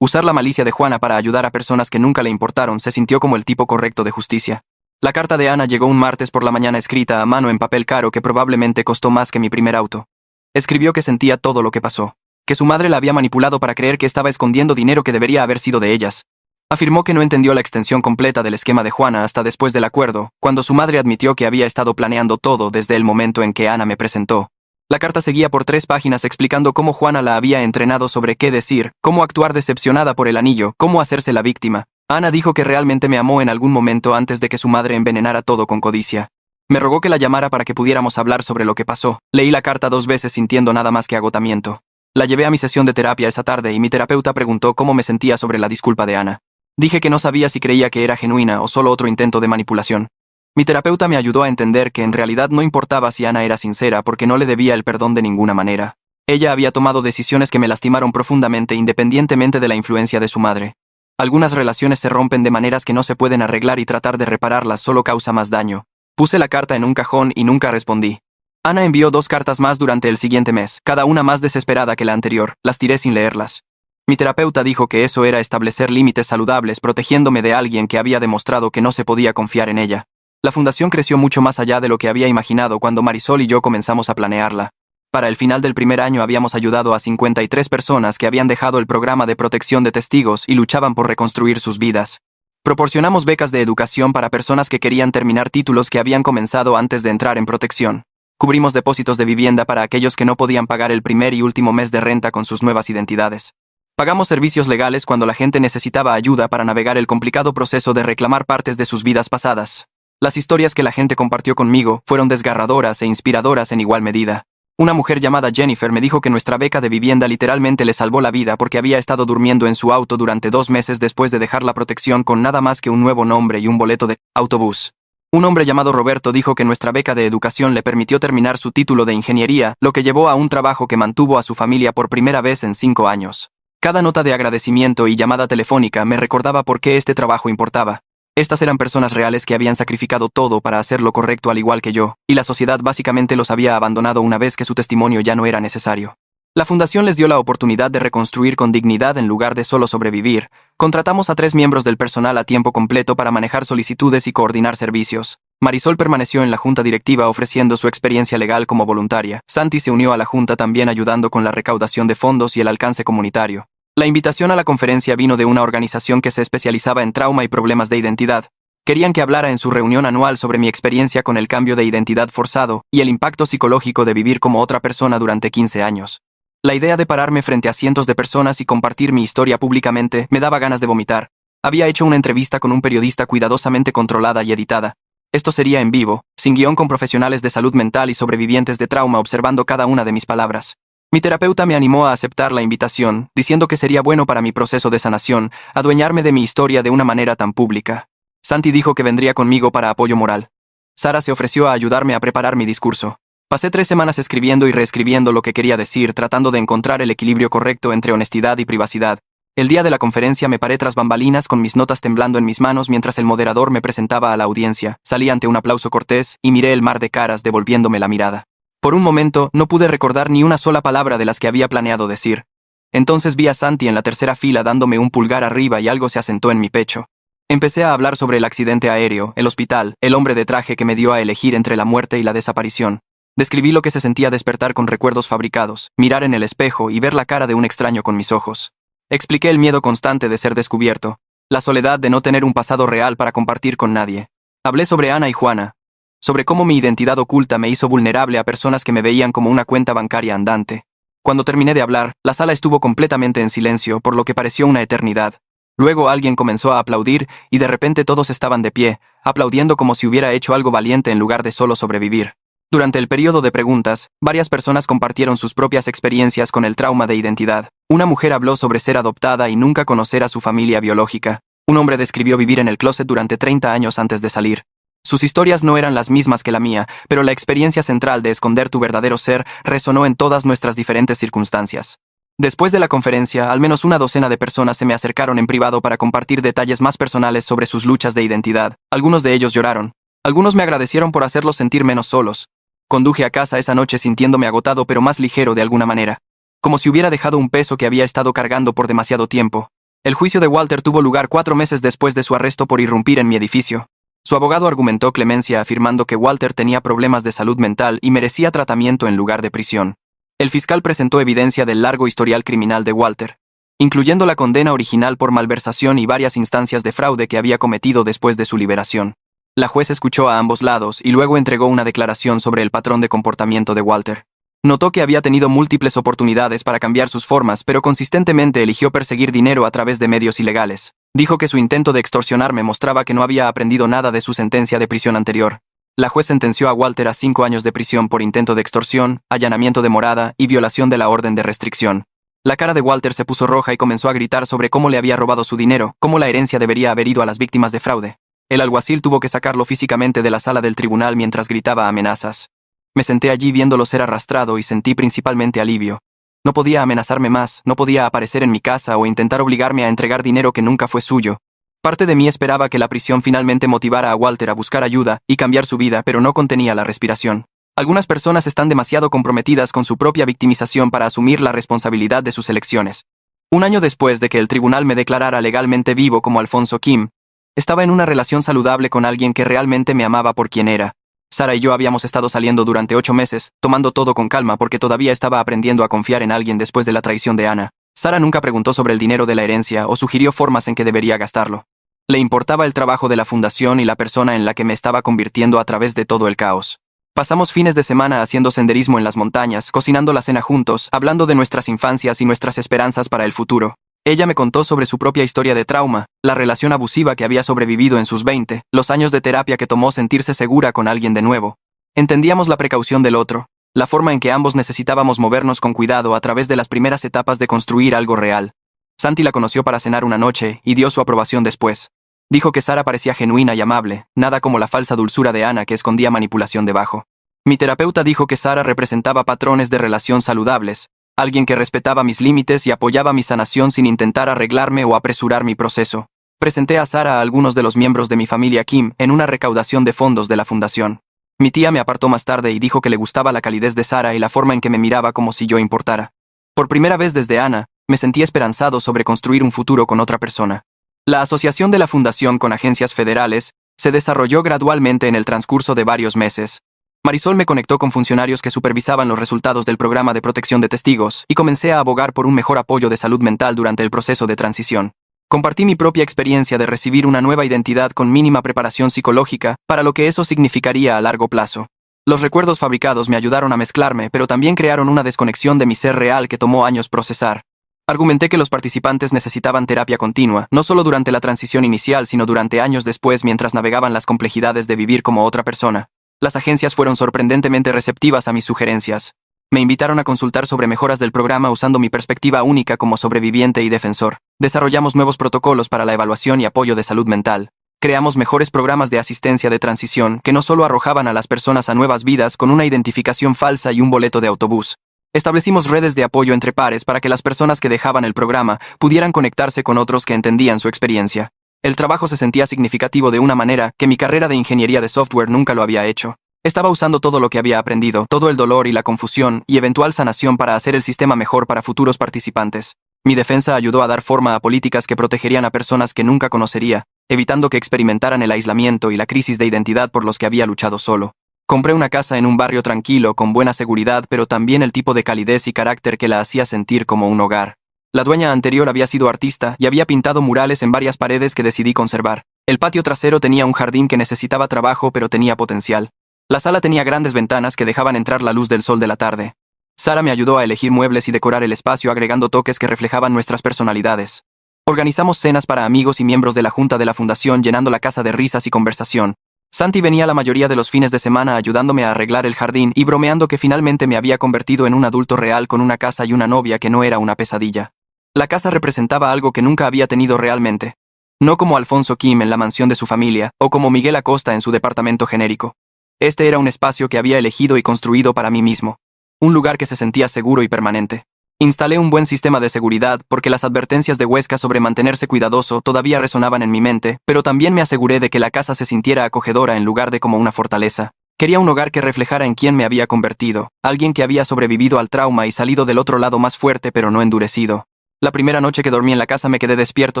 Usar la malicia de Juana para ayudar a personas que nunca le importaron se sintió como el tipo correcto de justicia. La carta de Ana llegó un martes por la mañana escrita a mano en papel caro que probablemente costó más que mi primer auto. Escribió que sentía todo lo que pasó. Que su madre la había manipulado para creer que estaba escondiendo dinero que debería haber sido de ellas. Afirmó que no entendió la extensión completa del esquema de Juana hasta después del acuerdo, cuando su madre admitió que había estado planeando todo desde el momento en que Ana me presentó. La carta seguía por 3 páginas explicando cómo Juana la había entrenado sobre qué decir, cómo actuar decepcionada por el anillo, cómo hacerse la víctima. Ana dijo que realmente me amó en algún momento antes de que su madre envenenara todo con codicia. Me rogó que la llamara para que pudiéramos hablar sobre lo que pasó. Leí la carta 2 veces sintiendo nada más que agotamiento. La llevé a mi sesión de terapia esa tarde y mi terapeuta preguntó cómo me sentía sobre la disculpa de Ana. Dije que no sabía si creía que era genuina o solo otro intento de manipulación. Mi terapeuta me ayudó a entender que en realidad no importaba si Ana era sincera porque no le debía el perdón de ninguna manera. Ella había tomado decisiones que me lastimaron profundamente independientemente de la influencia de su madre. Algunas relaciones se rompen de maneras que no se pueden arreglar y tratar de repararlas solo causa más daño. Puse la carta en un cajón y nunca respondí. Ana envió 2 cartas más durante el siguiente mes, cada una más desesperada que la anterior. Las tiré sin leerlas. Mi terapeuta dijo que eso era establecer límites saludables protegiéndome de alguien que había demostrado que no se podía confiar en ella. La fundación creció mucho más allá de lo que había imaginado cuando Marisol y yo comenzamos a planearla. Para el final del primer año habíamos ayudado a 53 personas que habían dejado el programa de protección de testigos y luchaban por reconstruir sus vidas. Proporcionamos becas de educación para personas que querían terminar títulos que habían comenzado antes de entrar en protección. Cubrimos depósitos de vivienda para aquellos que no podían pagar el primer y último mes de renta con sus nuevas identidades. Pagamos servicios legales cuando la gente necesitaba ayuda para navegar el complicado proceso de reclamar partes de sus vidas pasadas. Las historias que la gente compartió conmigo fueron desgarradoras e inspiradoras en igual medida. Una mujer llamada Jennifer me dijo que nuestra beca de vivienda literalmente le salvó la vida porque había estado durmiendo en su auto durante 2 meses después de dejar la protección con nada más que un nuevo nombre y un boleto de autobús. Un hombre llamado Roberto dijo que nuestra beca de educación le permitió terminar su título de ingeniería, lo que llevó a un trabajo que mantuvo a su familia por primera vez en 5 años. Cada nota de agradecimiento y llamada telefónica me recordaba por qué este trabajo importaba. Estas eran personas reales que habían sacrificado todo para hacer lo correcto al igual que yo, y la sociedad básicamente los había abandonado una vez que su testimonio ya no era necesario. La fundación les dio la oportunidad de reconstruir con dignidad en lugar de solo sobrevivir. Contratamos a 3 miembros del personal a tiempo completo para manejar solicitudes y coordinar servicios. Marisol permaneció en la junta directiva ofreciendo su experiencia legal como voluntaria. Santi se unió a la junta también ayudando con la recaudación de fondos y el alcance comunitario. La invitación a la conferencia vino de una organización que se especializaba en trauma y problemas de identidad. Querían que hablara en su reunión anual sobre mi experiencia con el cambio de identidad forzado y el impacto psicológico de vivir como otra persona durante 15 años. La idea de pararme frente a cientos de personas y compartir mi historia públicamente me daba ganas de vomitar. Había hecho una entrevista con un periodista cuidadosamente controlada y editada. Esto sería en vivo, sin guión, con profesionales de salud mental y sobrevivientes de trauma observando cada una de mis palabras. Mi terapeuta me animó a aceptar la invitación, diciendo que sería bueno para mi proceso de sanación adueñarme de mi historia de una manera tan pública. Santi dijo que vendría conmigo para apoyo moral. Sara se ofreció a ayudarme a preparar mi discurso. Pasé 3 semanas escribiendo y reescribiendo lo que quería decir, tratando de encontrar el equilibrio correcto entre honestidad y privacidad. El día de la conferencia me paré tras bambalinas con mis notas temblando en mis manos mientras el moderador me presentaba a la audiencia. Salí ante un aplauso cortés y miré el mar de caras devolviéndome la mirada. Por un momento no pude recordar ni una sola palabra de las que había planeado decir. Entonces vi a Santi en la tercera fila dándome un pulgar arriba y algo se asentó en mi pecho. Empecé a hablar sobre el accidente aéreo, el hospital, el hombre de traje que me dio a elegir entre la muerte y la desaparición. Describí lo que se sentía despertar con recuerdos fabricados, mirar en el espejo y ver la cara de un extraño con mis ojos. Expliqué el miedo constante de ser descubierto, la soledad de no tener un pasado real para compartir con nadie. Hablé sobre Ana y Juana, sobre cómo mi identidad oculta me hizo vulnerable a personas que me veían como una cuenta bancaria andante. Cuando terminé de hablar, la sala estuvo completamente en silencio, por lo que pareció una eternidad. Luego alguien comenzó a aplaudir y de repente todos estaban de pie, aplaudiendo como si hubiera hecho algo valiente en lugar de solo sobrevivir. Durante el periodo de preguntas, varias personas compartieron sus propias experiencias con el trauma de identidad. Una mujer habló sobre ser adoptada y nunca conocer a su familia biológica. Un hombre describió vivir en el closet durante 30 años antes de salir. Sus historias no eran las mismas que la mía, pero la experiencia central de esconder tu verdadero ser resonó en todas nuestras diferentes circunstancias. Después de la conferencia, al menos una docena de personas se me acercaron en privado para compartir detalles más personales sobre sus luchas de identidad. Algunos de ellos lloraron. Algunos me agradecieron por hacerlos sentir menos solos. Conduje a casa esa noche sintiéndome agotado pero más ligero de alguna manera. Como si hubiera dejado un peso que había estado cargando por demasiado tiempo. El juicio de Walter tuvo lugar 4 meses después de su arresto por irrumpir en mi edificio. Su abogado argumentó clemencia afirmando que Walter tenía problemas de salud mental y merecía tratamiento en lugar de prisión. El fiscal presentó evidencia del largo historial criminal de Walter, incluyendo la condena original por malversación y varias instancias de fraude que había cometido después de su liberación. La juez escuchó a ambos lados y luego entregó una declaración sobre el patrón de comportamiento de Walter. Notó que había tenido múltiples oportunidades para cambiar sus formas, pero consistentemente eligió perseguir dinero a través de medios ilegales. Dijo que su intento de extorsionarme mostraba que no había aprendido nada de su sentencia de prisión anterior. La juez sentenció a Walter a 5 años de prisión por intento de extorsión, allanamiento de morada y violación de la orden de restricción. La cara de Walter se puso roja y comenzó a gritar sobre cómo le había robado su dinero, cómo la herencia debería haber ido a las víctimas de fraude. El alguacil tuvo que sacarlo físicamente de la sala del tribunal mientras gritaba amenazas. Me senté allí viéndolo ser arrastrado y sentí principalmente alivio. No podía amenazarme más, no podía aparecer en mi casa o intentar obligarme a entregar dinero que nunca fue suyo. Parte de mí esperaba que la prisión finalmente motivara a Walter a buscar ayuda y cambiar su vida, pero no contenía la respiración. Algunas personas están demasiado comprometidas con su propia victimización para asumir la responsabilidad de sus elecciones. Un año después de que el tribunal me declarara legalmente vivo como Alfonso Kim, estaba en una relación saludable con alguien que realmente me amaba por quien era. Sara y yo habíamos estado saliendo durante 8 meses, tomando todo con calma porque todavía estaba aprendiendo a confiar en alguien después de la traición de Ana. Sara nunca preguntó sobre el dinero de la herencia o sugirió formas en que debería gastarlo. Le importaba el trabajo de la fundación y la persona en la que me estaba convirtiendo a través de todo el caos. Pasamos fines de semana haciendo senderismo en las montañas, cocinando la cena juntos, hablando de nuestras infancias y nuestras esperanzas para el futuro. Ella me contó sobre su propia historia de trauma, la relación abusiva que había sobrevivido en sus 20, los años de terapia que tomó sentirse segura con alguien de nuevo. Entendíamos la precaución del otro, la forma en que ambos necesitábamos movernos con cuidado a través de las primeras etapas de construir algo real. Santi la conoció para cenar una noche y dio su aprobación después. Dijo que Sara parecía genuina y amable, nada como la falsa dulzura de Ana que escondía manipulación debajo. Mi terapeuta dijo que Sara representaba patrones de relación saludables, alguien que respetaba mis límites y apoyaba mi sanación sin intentar arreglarme o apresurar mi proceso. Presenté a Sara a algunos de los miembros de mi familia Kim en una recaudación de fondos de la fundación. Mi tía me apartó más tarde y dijo que le gustaba la calidez de Sara y la forma en que me miraba como si yo importara. Por primera vez desde Ana, me sentí esperanzado sobre construir un futuro con otra persona. La asociación de la fundación con agencias federales se desarrolló gradualmente en el transcurso de varios meses. Marisol me conectó con funcionarios que supervisaban los resultados del programa de protección de testigos y comencé a abogar por un mejor apoyo de salud mental durante el proceso de transición. Compartí mi propia experiencia de recibir una nueva identidad con mínima preparación psicológica para lo que eso significaría a largo plazo. Los recuerdos fabricados me ayudaron a mezclarme, pero también crearon una desconexión de mi ser real que tomó años procesar. Argumenté que los participantes necesitaban terapia continua, no solo durante la transición inicial, sino durante años después mientras navegaban las complejidades de vivir como otra persona. Las agencias fueron sorprendentemente receptivas a mis sugerencias. Me invitaron a consultar sobre mejoras del programa usando mi perspectiva única como sobreviviente y defensor. Desarrollamos nuevos protocolos para la evaluación y apoyo de salud mental. Creamos mejores programas de asistencia de transición que no solo arrojaban a las personas a nuevas vidas con una identificación falsa y un boleto de autobús. Establecimos redes de apoyo entre pares para que las personas que dejaban el programa pudieran conectarse con otros que entendían su experiencia. El trabajo se sentía significativo de una manera que mi carrera de ingeniería de software nunca lo había hecho. Estaba usando todo lo que había aprendido, todo el dolor y la confusión y eventual sanación para hacer el sistema mejor para futuros participantes. Mi defensa ayudó a dar forma a políticas que protegerían a personas que nunca conocería, evitando que experimentaran el aislamiento y la crisis de identidad por los que había luchado solo. Compré una casa en un barrio tranquilo, con buena seguridad, pero también el tipo de calidez y carácter que la hacía sentir como un hogar. La dueña anterior había sido artista y había pintado murales en varias paredes que decidí conservar. El patio trasero tenía un jardín que necesitaba trabajo, pero tenía potencial. La sala tenía grandes ventanas que dejaban entrar la luz del sol de la tarde. Sara me ayudó a elegir muebles y decorar el espacio agregando toques que reflejaban nuestras personalidades. Organizamos cenas para amigos y miembros de la junta de la fundación llenando la casa de risas y conversación. Santi venía la mayoría de los fines de semana ayudándome a arreglar el jardín y bromeando que finalmente me había convertido en un adulto real con una casa y una novia que no era una pesadilla. La casa representaba algo que nunca había tenido realmente. No como Alfonso Kim en la mansión de su familia, o como Miguel Acosta en su departamento genérico. Este era un espacio que había elegido y construido para mí mismo. Un lugar que se sentía seguro y permanente. Instalé un buen sistema de seguridad porque las advertencias de Huesca sobre mantenerse cuidadoso todavía resonaban en mi mente, pero también me aseguré de que la casa se sintiera acogedora en lugar de como una fortaleza. Quería un hogar que reflejara en quién me había convertido, alguien que había sobrevivido al trauma y salido del otro lado más fuerte pero no endurecido. La primera noche que dormí en la casa me quedé despierto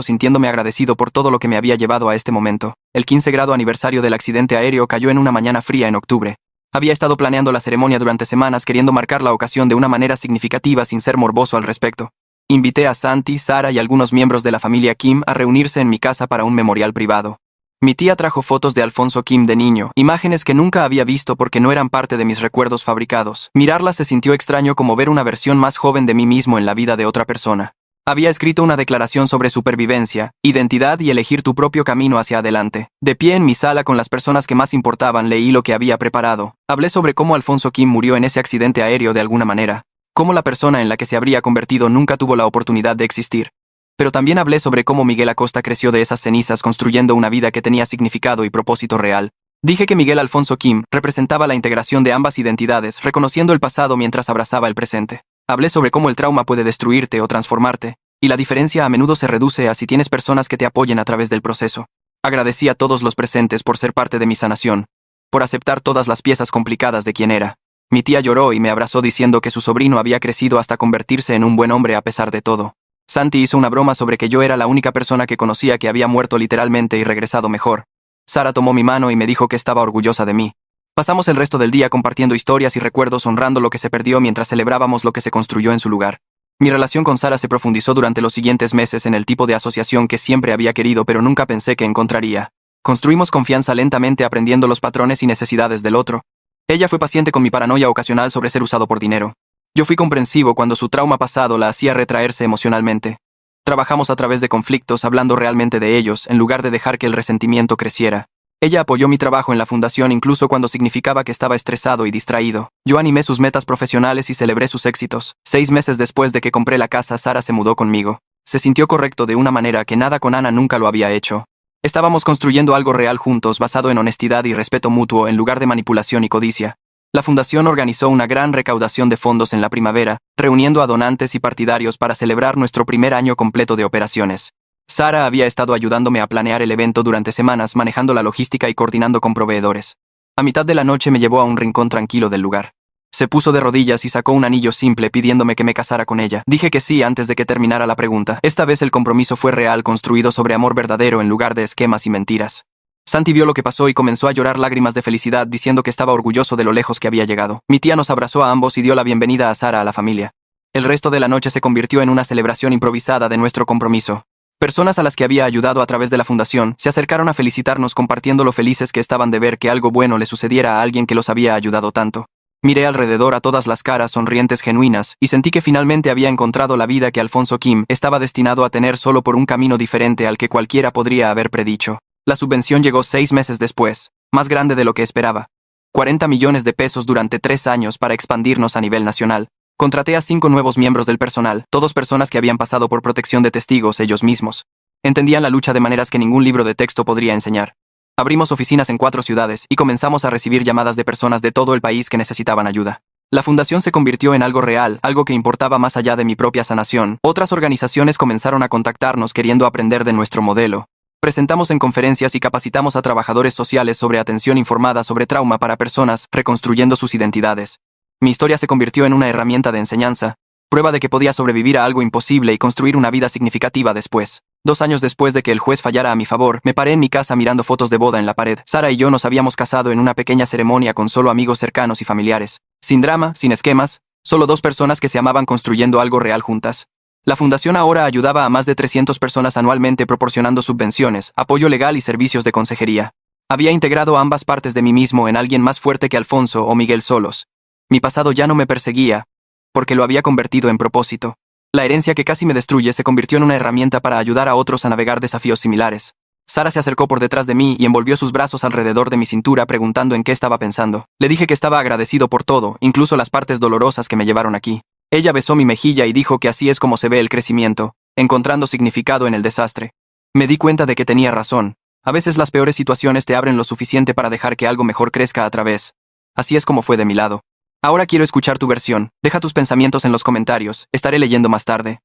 sintiéndome agradecido por todo lo que me había llevado a este momento. El 15 grado aniversario del accidente aéreo cayó en una mañana fría en octubre. Había estado planeando la ceremonia durante semanas queriendo marcar la ocasión de una manera significativa sin ser morboso al respecto. Invité a Santi, Sara y algunos miembros de la familia Kim a reunirse en mi casa para un memorial privado. Mi tía trajo fotos de Alfonso Kim de niño, imágenes que nunca había visto porque no eran parte de mis recuerdos fabricados. Mirarlas se sintió extraño como ver una versión más joven de mí mismo en la vida de otra persona. Había escrito una declaración sobre supervivencia, identidad y elegir tu propio camino hacia adelante. De pie en mi sala con las personas que más importaban, leí lo que había preparado. Hablé sobre cómo Alfonso Kim murió en ese accidente aéreo de alguna manera, cómo la persona en la que se habría convertido nunca tuvo la oportunidad de existir. Pero también hablé sobre cómo Miguel Acosta creció de esas cenizas construyendo una vida que tenía significado y propósito real. Dije que Miguel Alfonso Kim representaba la integración de ambas identidades, reconociendo el pasado mientras abrazaba el presente. Hablé sobre cómo el trauma puede destruirte o transformarte, y la diferencia a menudo se reduce a si tienes personas que te apoyen a través del proceso. Agradecí a todos los presentes por ser parte de mi sanación, por aceptar todas las piezas complicadas de quien era. Mi tía lloró y me abrazó diciendo que su sobrino había crecido hasta convertirse en un buen hombre a pesar de todo. Santi hizo una broma sobre que yo era la única persona que conocía que había muerto literalmente y regresado mejor. Sara tomó mi mano y me dijo que estaba orgullosa de mí. Pasamos el resto del día compartiendo historias y recuerdos, honrando lo que se perdió mientras celebrábamos lo que se construyó en su lugar. Mi relación con Sara se profundizó durante los siguientes meses en el tipo de asociación que siempre había querido pero nunca pensé que encontraría. Construimos confianza lentamente aprendiendo los patrones y necesidades del otro. Ella fue paciente con mi paranoia ocasional sobre ser usado por dinero. Yo fui comprensivo cuando su trauma pasado la hacía retraerse emocionalmente. Trabajamos a través de conflictos hablando realmente de ellos en lugar de dejar que el resentimiento creciera. Ella apoyó mi trabajo en la fundación incluso cuando significaba que estaba estresado y distraído. Yo animé sus metas profesionales y celebré sus éxitos. 6 meses después de que compré la casa, Sara se mudó conmigo. Se sintió correcto de una manera que nada con Ana nunca lo había hecho. Estábamos construyendo algo real juntos basado en honestidad y respeto mutuo en lugar de manipulación y codicia. La fundación organizó una gran recaudación de fondos en la primavera, reuniendo a donantes y partidarios para celebrar nuestro primer año completo de operaciones. Sara había estado ayudándome a planear el evento durante semanas, manejando la logística y coordinando con proveedores. A mitad de la noche me llevó a un rincón tranquilo del lugar. Se puso de rodillas y sacó un anillo simple pidiéndome que me casara con ella. Dije que sí antes de que terminara la pregunta. Esta vez el compromiso fue real, construido sobre amor verdadero en lugar de esquemas y mentiras. Santi vio lo que pasó y comenzó a llorar lágrimas de felicidad diciendo que estaba orgulloso de lo lejos que había llegado. Mi tía nos abrazó a ambos y dio la bienvenida a Sara a la familia. El resto de la noche se convirtió en una celebración improvisada de nuestro compromiso. Personas a las que había ayudado a través de la fundación se acercaron a felicitarnos compartiendo lo felices que estaban de ver que algo bueno le sucediera a alguien que los había ayudado tanto. Miré alrededor a todas las caras sonrientes genuinas y sentí que finalmente había encontrado la vida que Alfonso Kim estaba destinado a tener solo por un camino diferente al que cualquiera podría haber predicho. La subvención llegó 6 meses después, más grande de lo que esperaba. 40 millones de pesos durante 3 años para expandirnos a nivel nacional. Contraté a 5 nuevos miembros del personal, todos personas que habían pasado por protección de testigos ellos mismos. Entendían la lucha de maneras que ningún libro de texto podría enseñar. Abrimos oficinas en 4 ciudades y comenzamos a recibir llamadas de personas de todo el país que necesitaban ayuda. La fundación se convirtió en algo real, algo que importaba más allá de mi propia sanación. Otras organizaciones comenzaron a contactarnos queriendo aprender de nuestro modelo. Presentamos en conferencias y capacitamos a trabajadores sociales sobre atención informada sobre trauma para personas reconstruyendo sus identidades. Mi historia se convirtió en una herramienta de enseñanza, prueba de que podía sobrevivir a algo imposible y construir una vida significativa después. 2 años después de que el juez fallara a mi favor, me paré en mi casa mirando fotos de boda en la pared. Sara y yo nos habíamos casado en una pequeña ceremonia con solo amigos cercanos y familiares. Sin drama, sin esquemas, solo 2 personas que se amaban construyendo algo real juntas. La fundación ahora ayudaba a más de 300 personas anualmente proporcionando subvenciones, apoyo legal y servicios de consejería. Había integrado ambas partes de mí mismo en alguien más fuerte que Alfonso o Miguel solos. Mi pasado ya no me perseguía, porque lo había convertido en propósito. La herencia que casi me destruye se convirtió en una herramienta para ayudar a otros a navegar desafíos similares. Sara se acercó por detrás de mí y envolvió sus brazos alrededor de mi cintura preguntando en qué estaba pensando. Le dije que estaba agradecido por todo, incluso las partes dolorosas que me llevaron aquí. Ella besó mi mejilla y dijo que así es como se ve el crecimiento, encontrando significado en el desastre. Me di cuenta de que tenía razón. A veces las peores situaciones te abren lo suficiente para dejar que algo mejor crezca a través. Así es como fue de mi lado. Ahora quiero escuchar tu versión. Deja tus pensamientos en los comentarios. Estaré leyendo más tarde.